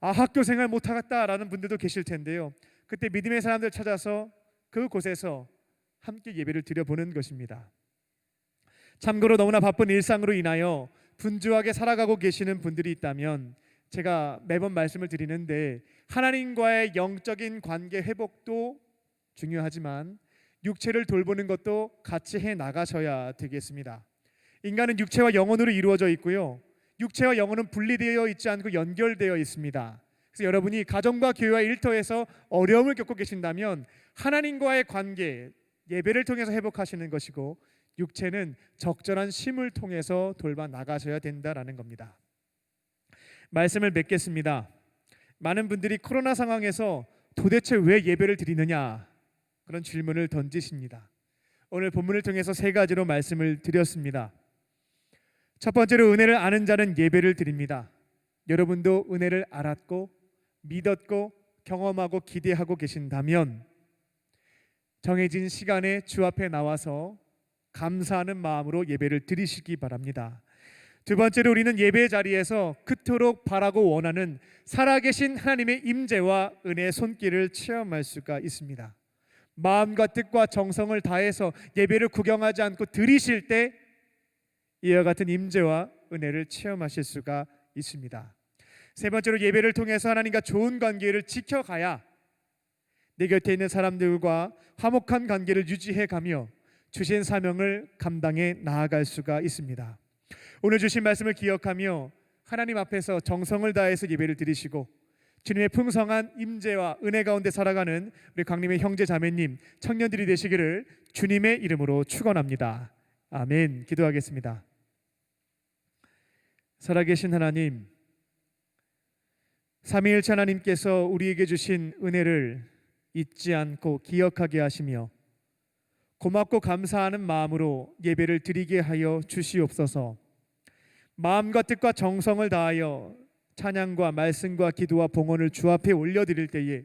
학교 생활 못하겠다라는 분들도 계실 텐데요, 그때 믿음의 사람들 찾아서 그곳에서 함께 예배를 드려보는 것입니다. 참고로 너무나 바쁜 일상으로 인하여 분주하게 살아가고 계시는 분들이 있다면 제가 매번 말씀을 드리는데, 하나님과의 영적인 관계 회복도 중요하지만 육체를 돌보는 것도 같이 해 나가셔야 되겠습니다. 인간은 육체와 영혼으로 이루어져 있고요, 육체와 영혼은 분리되어 있지 않고 연결되어 있습니다. 그래서 여러분이 가정과 교회와 일터에서 어려움을 겪고 계신다면 하나님과의 관계, 예배를 통해서 회복하시는 것이고, 육체는 적절한 쉼을 통해서 돌봐 나가셔야 된다라는 겁니다. 말씀을 맺겠습니다. 많은 분들이 코로나 상황에서 도대체 왜 예배를 드리느냐, 그런 질문을 던지십니다. 오늘 본문을 통해서 3가지로 말씀을 드렸습니다. 첫 번째로, 은혜를 아는 자는 예배를 드립니다. 여러분도 은혜를 알았고 믿었고 경험하고 기대하고 계신다면 정해진 시간에 주 앞에 나와서 감사하는 마음으로 예배를 드리시기 바랍니다. 두 번째로, 우리는 예배 자리에서 그토록 바라고 원하는 살아계신 하나님의 임재와 은혜의 손길을 체험할 수가 있습니다. 마음과 뜻과 정성을 다해서 예배를 구경하지 않고 드리실 때 이와 같은 임재와 은혜를 체험하실 수가 있습니다. 세 번째로, 예배를 통해서 하나님과 좋은 관계를 지켜가야 내 곁에 있는 사람들과 화목한 관계를 유지해가며 주신 사명을 감당해 나아갈 수가 있습니다. 오늘 주신 말씀을 기억하며 하나님 앞에서 정성을 다해서 예배를 드리시고 주님의 풍성한 임재와 은혜 가운데 살아가는 우리 강림의 형제 자매님, 청년들이 되시기를 주님의 이름으로 축원합니다. 아멘. 기도하겠습니다. 살아계신 하나님, 삼위일체 하나님께서 우리에게 주신 은혜를 잊지 않고 기억하게 하시며 고맙고 감사하는 마음으로 예배를 드리게 하여 주시옵소서. 마음과 뜻과 정성을 다하여 찬양과 말씀과 기도와 봉헌을 주 앞에 올려드릴 때에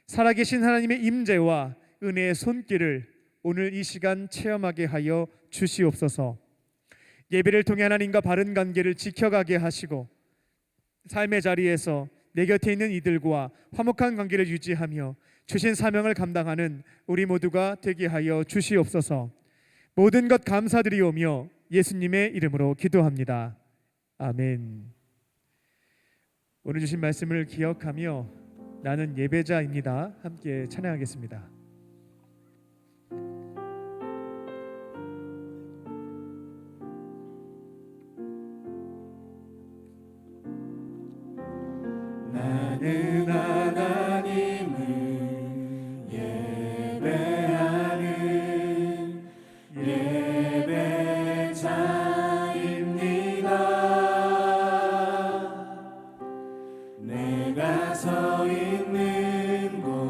살아계신 하나님의 임재와 은혜의 손길을 오늘 이 시간 체험하게 하여 주시옵소서. 예배를 통해 하나님과 바른 관계를 지켜가게 하시고 삶의 자리에서 내 곁에 있는 이들과 화목한 관계를 유지하며 주신 사명을 감당하는 우리 모두가 되게 하여 주시옵소서. 모든 것 감사드리오며 예수님의 이름으로 기도합니다. 아멘. 오늘 주신 말씀을 기억하며 나는 예배자입니다. 함께 찬양하겠습니다. 나는 하나님을 예배하는 예배자입니다. 내가 서 있는 곳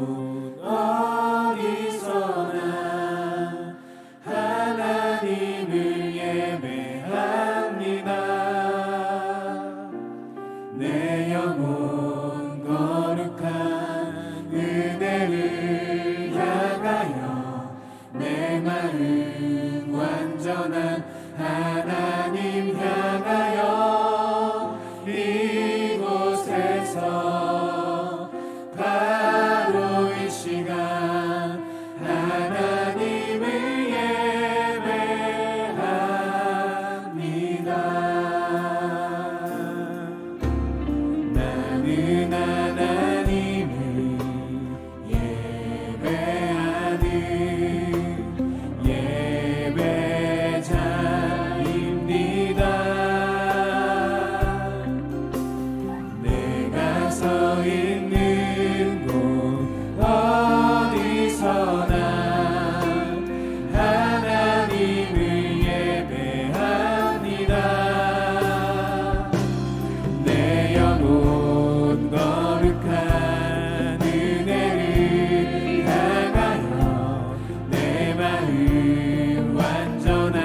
완전한 하나님 향하여 이곳에서 바로 이 시간 하나님을 예배합니다. 나는 하나님을 예배하는 예배자입니다. 내가 서 있는 곳 어디서나 하나님을 예배합니다. 내 영혼 거룩한 은혜를 향하여 내 마음 완전한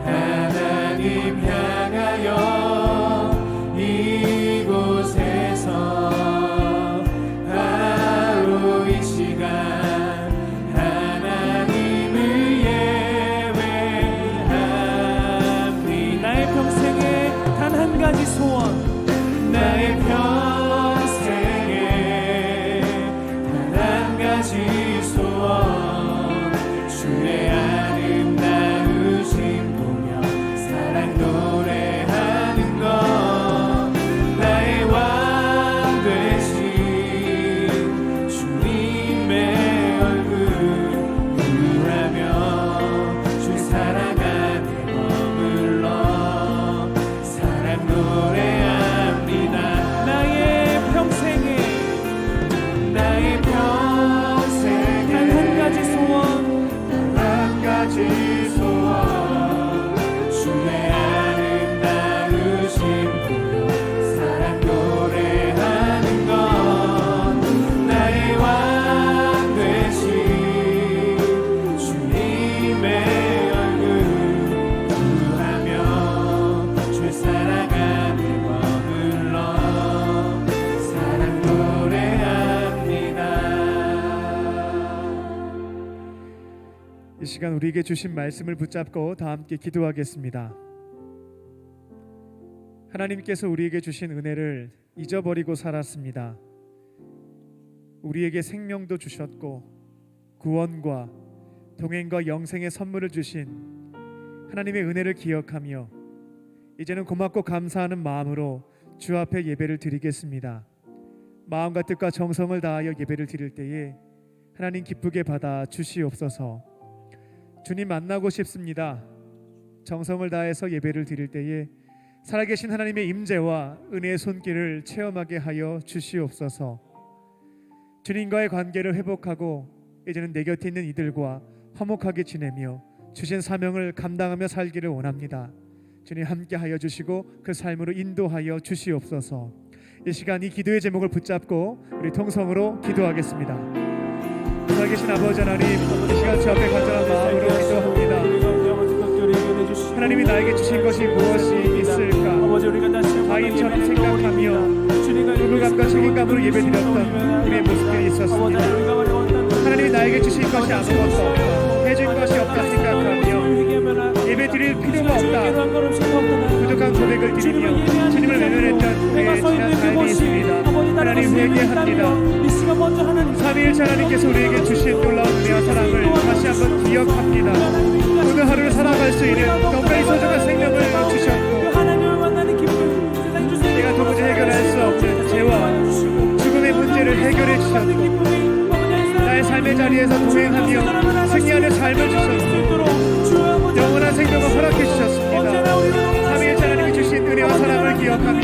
하나님 향하여 이곳에서 바로 이 시간 하나님을 예배합니다. 나의 평생에 단 한 가지 소원, 나의 평생에 단 한 가지 소원 주의 아름다우신 보며 사랑 노래하는 것 나의 왕 되신 주님의 얼굴 구하며 주 사랑 안에 머물러 사랑 노래합니다. 나의 평생에 나의 평생에 단 한 가지 소원, 한 가지 소원 주의 아름다우신 보며 사랑 노래하는 것 나의 왕 되신 주님의 얼굴 구하며 주의 사랑 안에 머물러 사랑 노래합니다. 이 시간 우리에게 주신 말씀을 붙잡고 다 함께 기도하겠습니다. 하나님께서 우리에게 주신 은혜를 잊어버리고 살았습니다. 우리에게 생명도 주셨고 구원과 동행과 영생의 선물을 주신 하나님의 은혜를 기억하며 이제는 고맙고 감사하는 마음으로 주 앞에 예배를 드리겠습니다. 마음과 뜻과 정성을 다하여 예배를 드릴 때에 하나님 기쁘게 받아 주시옵소서. 주님 만나고 싶습니다. 정성을 다해서 예배를 드릴 때에 살아계신 하나님의 임재와 은혜의 손길을 체험하게 하여 주시옵소서. 주님과의 관계를 회복하고 이제는 내 곁에 있는 이들과 화목하게 지내며 주신 사명을 감당하며 살기를 원합니다. 주님 함께 하여 주시고 그 삶으로 인도하여 주시옵소서. 이 시간 이 기도의 제목을 붙잡고 우리 통성으로 기도하겠습니다. 살아계신 아버지 하나님, 이 시간 주 앞에 간절한 마음으로 기도합니다. 하나님이 나에게 주신 것이 무엇이 있을까? 가인처럼 생각하며 부부감과 책임감으로 예배드렸던 우리의 모습들이 있었습니다. 하나님이 나에게 주신 것이 아무것도 없고 해준 것이 없다 생각하며 예배드릴 필요가 없다 부족한 고백을 드리며 주님을 외면했던 우리의 지난 삶이 있습니다. 하나님 회개합니다. 삼위일체 하나님께서 우리에게 주신 놀라운 은혜와 사랑을 다시 한번 기억합니다. 오늘 하루를 살아갈 수 있는 너무나 소중한 생명을 주셨고 내가 도무지 해결할 수 없는 죄와 죽음의 문제를 해결해 주셨고 나의 삶의 자리에서 동행하며 승리하는 삶을 주셨고 영원한 생명을 허락해 주셨습니다. 삼위일체 하나님이 주신 은혜와 사랑을 기억하며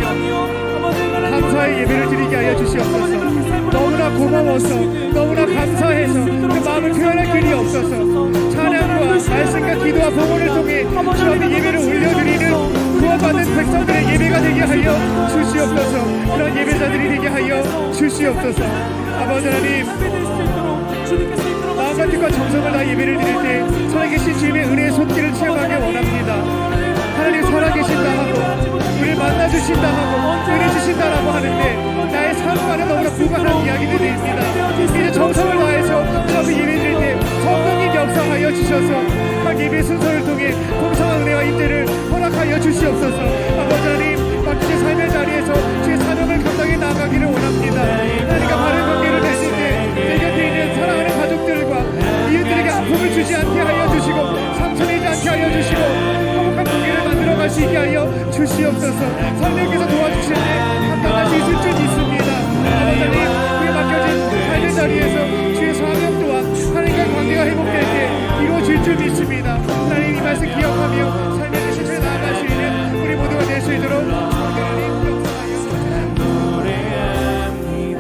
감사의 예배를 드리게 하여 주시옵소서. 너무나 고마워서 너무나 감사해서 그 마음을 표현할 길이 없어서 찬양과 말씀과 기도와 봉헌을 통해 주 앞에 예배를 올려드리는 구원받는 백성들의 예배가 되게 하여 주시옵소서. 그런 예배자들이 되게 하여 주시옵소서. 아버지 하나님, 마음과 뜻과 정성을 다 예배를 드릴 때 살아계신 주님의 은혜의 손길을 체험하기 원합니다. 하나님 살아계신다 하고 우리를 만나주신다 하고 은혜 주신다라고 하는데 나의 삶과는 너무나 무관한 이야기들입니다. 이제 정성을 다해서 주 앞에 예배 드릴 때 성령님 역사하여 주셔서 각 예배 순서를 통해 풍성한 은혜와 인재를 허락하여 주시옵소서. 아버지 하나님, 맡기신 삶의 자리에서 주의 사명을 감당해 나아가기를 원합니다. 하나님과 바른 관계를 맺을 때 내 곁에 있는 사랑하는 가족들과 이웃들에게 아픔을 주지 않게 하여 주시고 상처내지 않게 하여 주시고 행복한 관계를 만들어갈 수 있게 하여 주시옵소서. 성령께서 도와주실 때 감당할 수 있을 줄 믿습니다. 아버지 하나님, 우리 맡겨진 삶의 자리에서 주의 사명 또한 하나님과 관계가 회복될 때 이루어질 줄 믿습니다. 하나님, 이 말씀 기억하며 삶의 실천에 나아갈 수 있는 우리 모두가 될 수 있도록 하나님 역사하여 노래합니다.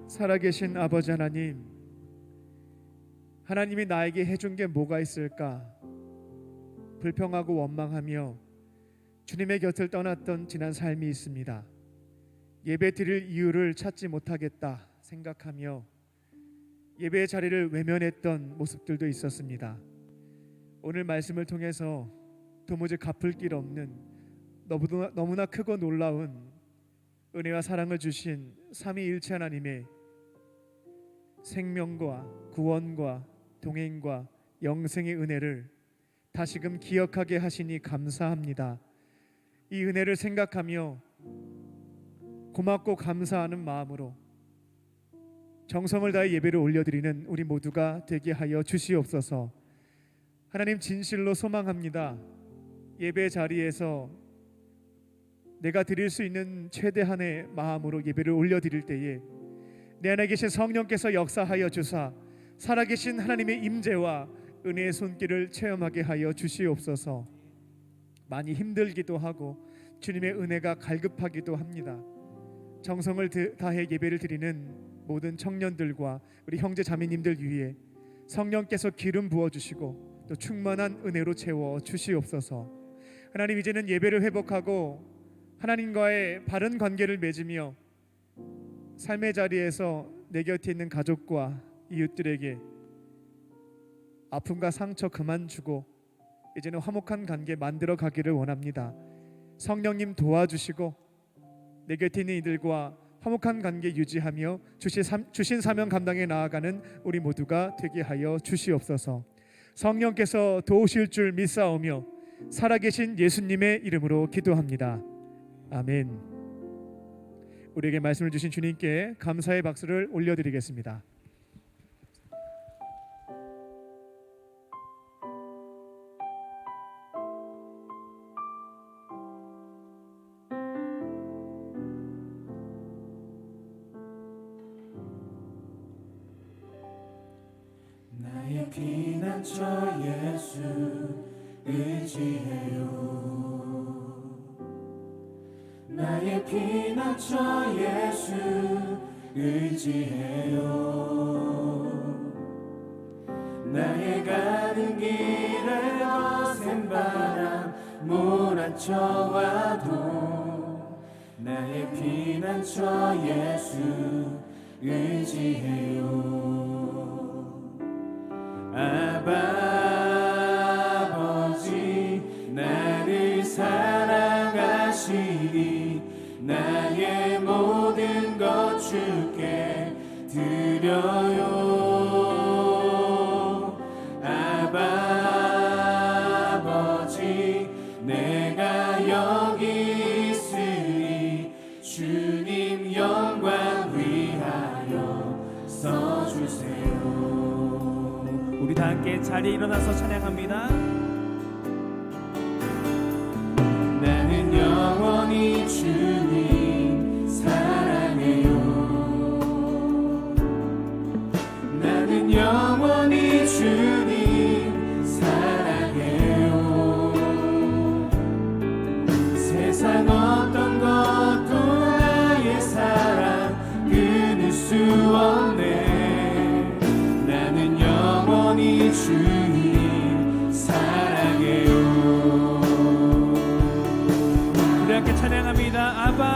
살아계신 아버지 하나님, 하나님이 나에게 해준 게 뭐가 있을까 불평하고 원망하며 주님의 곁을 떠났던 지난 삶이 있습니다. 예배 드릴 이유를 찾지 못하겠다 생각하며 예배의 자리를 외면했던 모습들도 있었습니다. 오늘 말씀을 통해서 도무지 갚을 길 없는 너무나 크고 놀라운 은혜와 사랑을 주신 삼위일체 하나님의 생명과 구원과 동행과 영생의 은혜를 다시금 기억하게 하시니 감사합니다. 이 은혜를 생각하며 고맙고 감사하는 마음으로 정성을 다해 예배를 올려드리는 우리 모두가 되게 하여 주시옵소서. 하나님, 진실로 소망합니다. 예배 자리에서 내가 드릴 수 있는 최대한의 마음으로 예배를 올려드릴 때에 내 안에 계신 성령께서 역사하여 주사 살아계신 하나님의 임재와 은혜의 손길을 체험하게 하여 주시옵소서. 많이 힘들기도 하고 주님의 은혜가 갈급하기도 합니다. 정성을 다해 예배를 드리는 모든 청년들과 우리 형제 자매님들 위해 성령께서 기름 부어주시고 또 충만한 은혜로 채워 주시옵소서. 하나님, 이제는 예배를 회복하고 하나님과의 바른 관계를 맺으며 삶의 자리에서 내 곁에 있는 가족과 이웃들에게 아픔과 상처 그만 주고 이제는 화목한 관계 만들어 가기를 원합니다. 성령님 도와주시고 내 곁에 있는 이들과 화목한 관계 유지하며 주신 사명 감당해 나아가는 우리 모두가 되게 하여 주시옵소서. 성령께서 도우실 줄 믿사오며 살아계신 예수님의 이름으로 기도합니다. 아멘. 우리에게 말씀을 주신 주님께 감사의 박수를 올려드리겠습니다. 나의 피난처 예수 의지해요. 나의 피난처 예수 의지해요. 나의 가는 길에 거센 바람 몰아쳐와도 나의 피난처 예수 의지해요. 아버지, 나를 사랑하시니 나의 모든 것 주께 드려요. 아버지, 내가 여기 있으니 주님 영광 위하여 써주세요. 우리 다 함께 자리에 일어나서 찬양합니다. 나는 영원히 주님 사랑해요. 나는 영원히 주님 사랑해요. 세상 어떤 것도 나의 사랑 끊을 수 없네. 나는 영원히 주님 사랑해요. 우리 함께 찬양합니다. 아바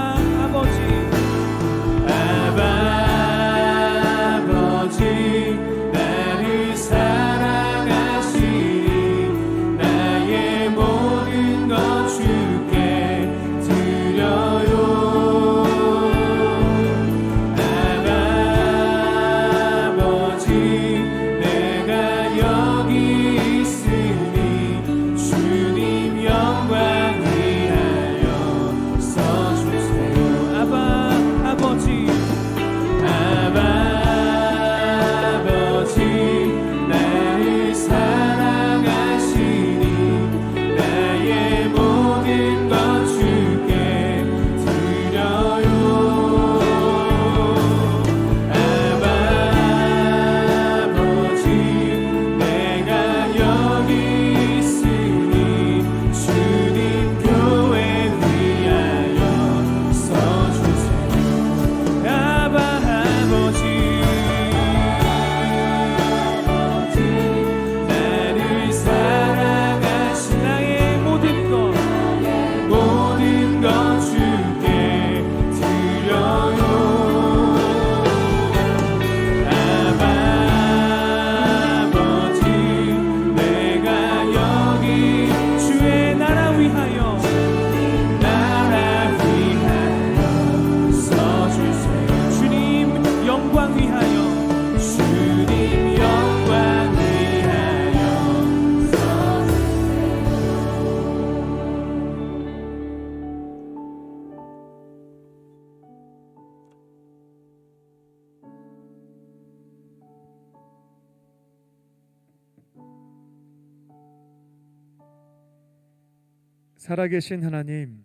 살아계신 하나님,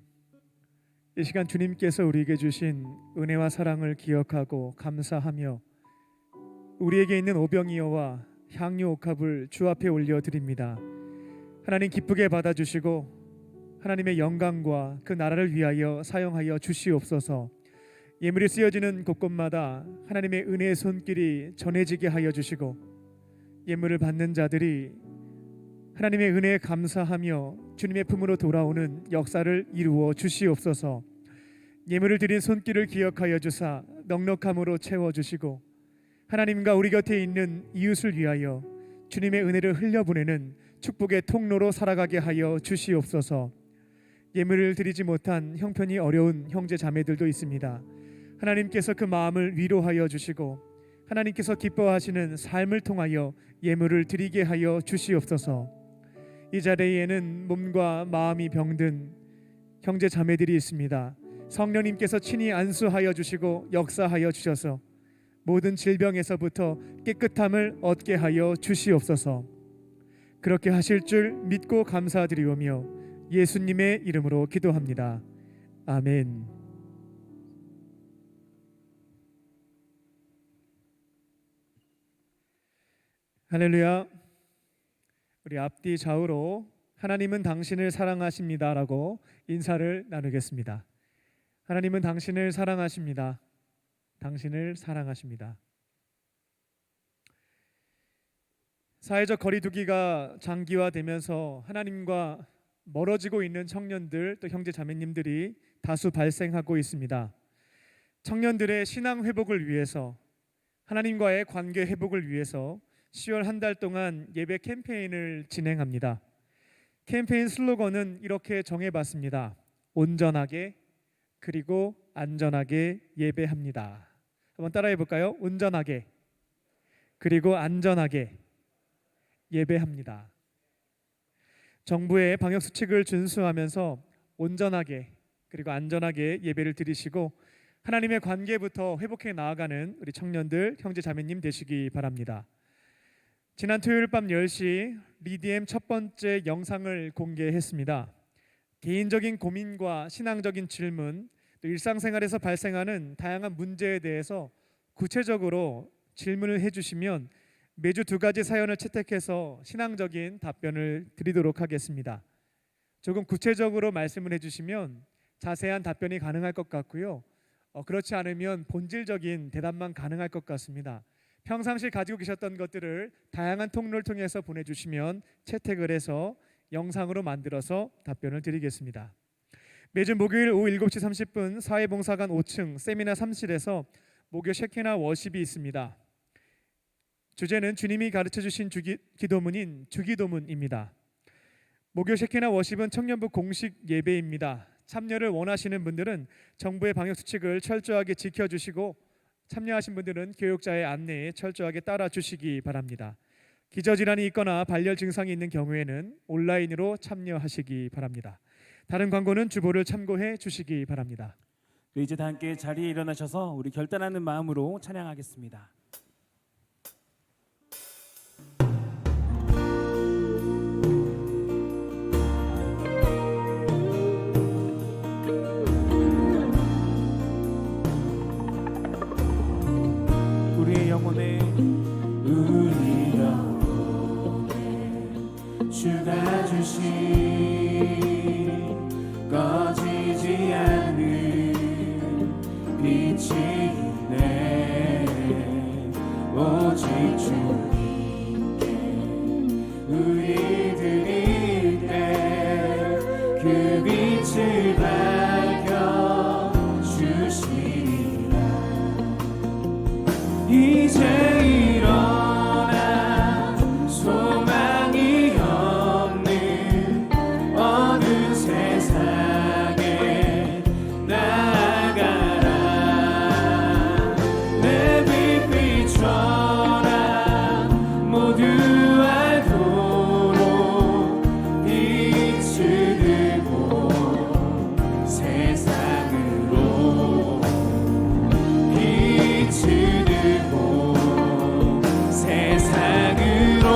이 시간 주님께서 우리에게 주신 은혜와 사랑을 기억하고 감사하며 우리에게 있는 오병이어와 향유 옥합을 주 앞에 올려드립니다. 하나님 기쁘게 받아주시고 하나님의 영광과 그 나라를 위하여 사용하여 주시옵소서. 예물이 쓰여지는 곳곳마다 하나님의 은혜의 손길이 전해지게 하여 주시고 예물을 받는 자들이 하나님의 은혜에 감사하며 주님의 품으로 돌아오는 역사를 이루어 주시옵소서. 예물을 드린 손길을 기억하여 주사 넉넉함으로 채워주시고 하나님과 우리 곁에 있는 이웃을 위하여 주님의 은혜를 흘려보내는 축복의 통로로 살아가게 하여 주시옵소서. 예물을 드리지 못한 형편이 어려운 형제 자매들도 있습니다. 하나님께서 그 마음을 위로하여 주시고 하나님께서 기뻐하시는 삶을 통하여 예물을 드리게 하여 주시옵소서. 이 자리에는 몸과 마음이 병든 형제 자매들이 있습니다. 성령님께서 친히 안수하여 주시고 역사하여 주셔서 모든 질병에서부터 깨끗함을 얻게 하여 주시옵소서. 그렇게 하실 줄 믿고 감사드리오며 예수님의 이름으로 기도합니다. 아멘. 할렐루야. 우리 앞뒤 좌우로 하나님은 당신을 사랑하십니다라고 인사를 나누겠습니다. 하나님은 당신을 사랑하십니다. 당신을 사랑하십니다. 사회적 거리두기가 장기화되면서 하나님과 멀어지고 있는 청년들 또 형제 자매님들이 다수 발생하고 있습니다. 청년들의 신앙 회복을 위해서 하나님과의 관계 회복을 위해서 10월 한 달 동안 예배 캠페인을 진행합니다. 캠페인 슬로건은 이렇게 정해봤습니다. 온전하게 그리고 안전하게 예배합니다. 한번 따라해 볼까요? 온전하게 그리고 안전하게 예배합니다. 정부의 방역 수칙을 준수하면서 온전하게 그리고 안전하게 예배를 드리시고 하나님의 관계부터 회복해 나아가는 우리 청년들 형제 자매님 되시기 바랍니다. 지난 토요일 밤 10시 리디엠 첫 번째 영상을 공개했습니다. 개인적인 고민과 신앙적인 질문, 또 일상생활에서 발생하는 다양한 문제에 대해서 구체적으로 질문을 해주시면 매주 2가지 사연을 채택해서 신앙적인 답변을 드리도록 하겠습니다. 조금 구체적으로 말씀을 해주시면 자세한 답변이 가능할 것 같고요. 그렇지 않으면 본질적인 대답만 가능할 것 같습니다. 평상시 가지고 계셨던 것들을 다양한 통로를 통해서 보내주시면 채택을 해서 영상으로 만들어서 답변을 드리겠습니다. 매주 목요일 오후 7시 30분 사회봉사관 5층 세미나 3실에서 목요 셰키나 워십이 있습니다. 주제는 주님이 가르쳐주신 기도문인 주기도문입니다. 목요 셰키나 워십은 청년부 공식 예배입니다. 참여를 원하시는 분들은 정부의 방역수칙을 철저하게 지켜주시고 참여하신 분들은 교육자의 안내에 철저하게 따라주시기 바랍니다. 기저질환이 있거나 발열 증상이 있는 경우에는 온라인으로 참여하시기 바랍니다. 다른 광고는 주보를 참고해 주시기 바랍니다. 이제 다 함께 자리에 일어나셔서 우리 결단하는 마음으로 찬양하겠습니다. 우리 영혼에 주가 주신 꺼지지 않는 빛이 있네. 오직 주님께 우리 드릴 때 그 빛을 밝혀 주시리라. 이제 일어나 소망이 없는 어느 세상에 나아가라. 내 빛 비춰라. 모두 알도록 빛을 들고 세상으로 빛을 들고 세상으로.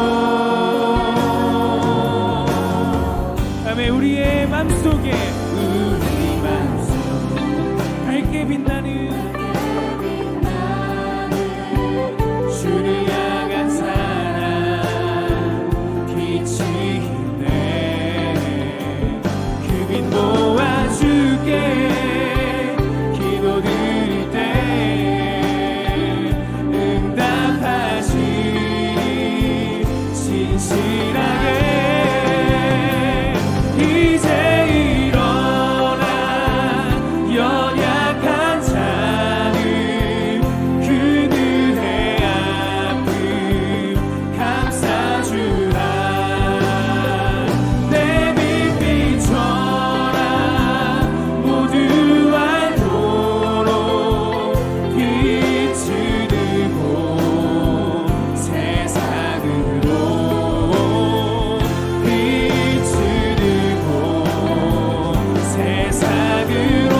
다음에 우리의 마음속에 우리 맘속 밝게 빛나는 주를 향한 사랑 빛이 있네. 그 빛 모아줄게. 기도드릴 때 응답하시 진실하게. 이제 일어나 연약한 자는 그들의 아픔 감싸주라. 내 빛 비춰라. 모두 알도록 빛을 들고 세상으로 빛을 들고 세상으로.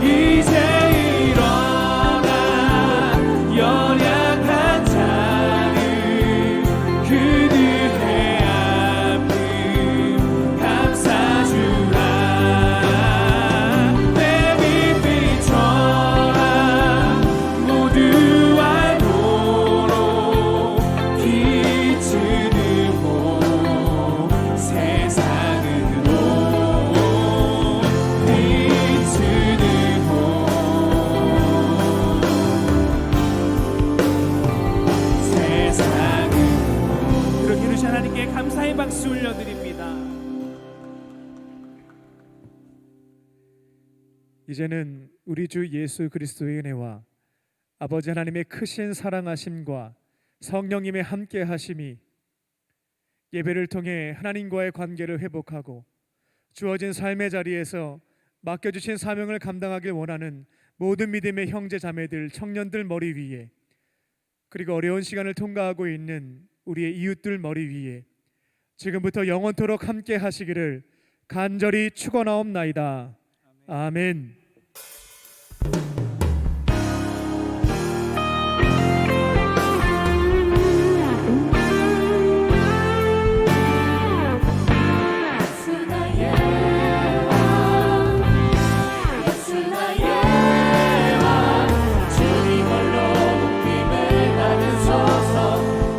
이제 일어나 연약한 자는 그들의 아픔 감싸주라. 내 빛 비춰라. 모두 알도록 빛을 들고 세상으로 빛을 들고 세상으로. 그렇게 이루신 하나님께 감사의 박수 올려드립니다. 이제는 우리 주 예수 그리스도의 은혜와 아버지 하나님의 크신 사랑하심과 성령님의 함께 하심이 예배를 통해 하나님과의 관계를 회복하고 주어진 삶의 자리에서 맡겨주신 사명을 감당하길 원하는 모든 믿음의 형제 자매들, 청년들 머리 위에, 그리고 어려운 시간을 통과하고 있는 우리의 이웃들 머리 위에 지금부터 영원토록 함께 하시기를 간절히 축원하옵나이다. 아멘. 주님 홀로 높임을 받으소서.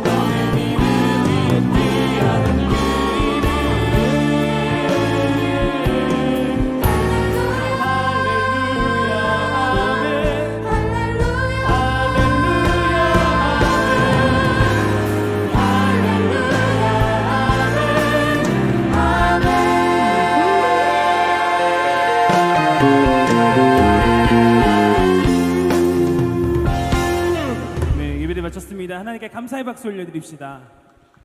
너는 이름이 뛰어난 그 이름. 할렐루야 아멘. 할렐루야 아멘. 네, 예배를 마쳤습니다. 하나님께 감사의 박수 올려드립시다.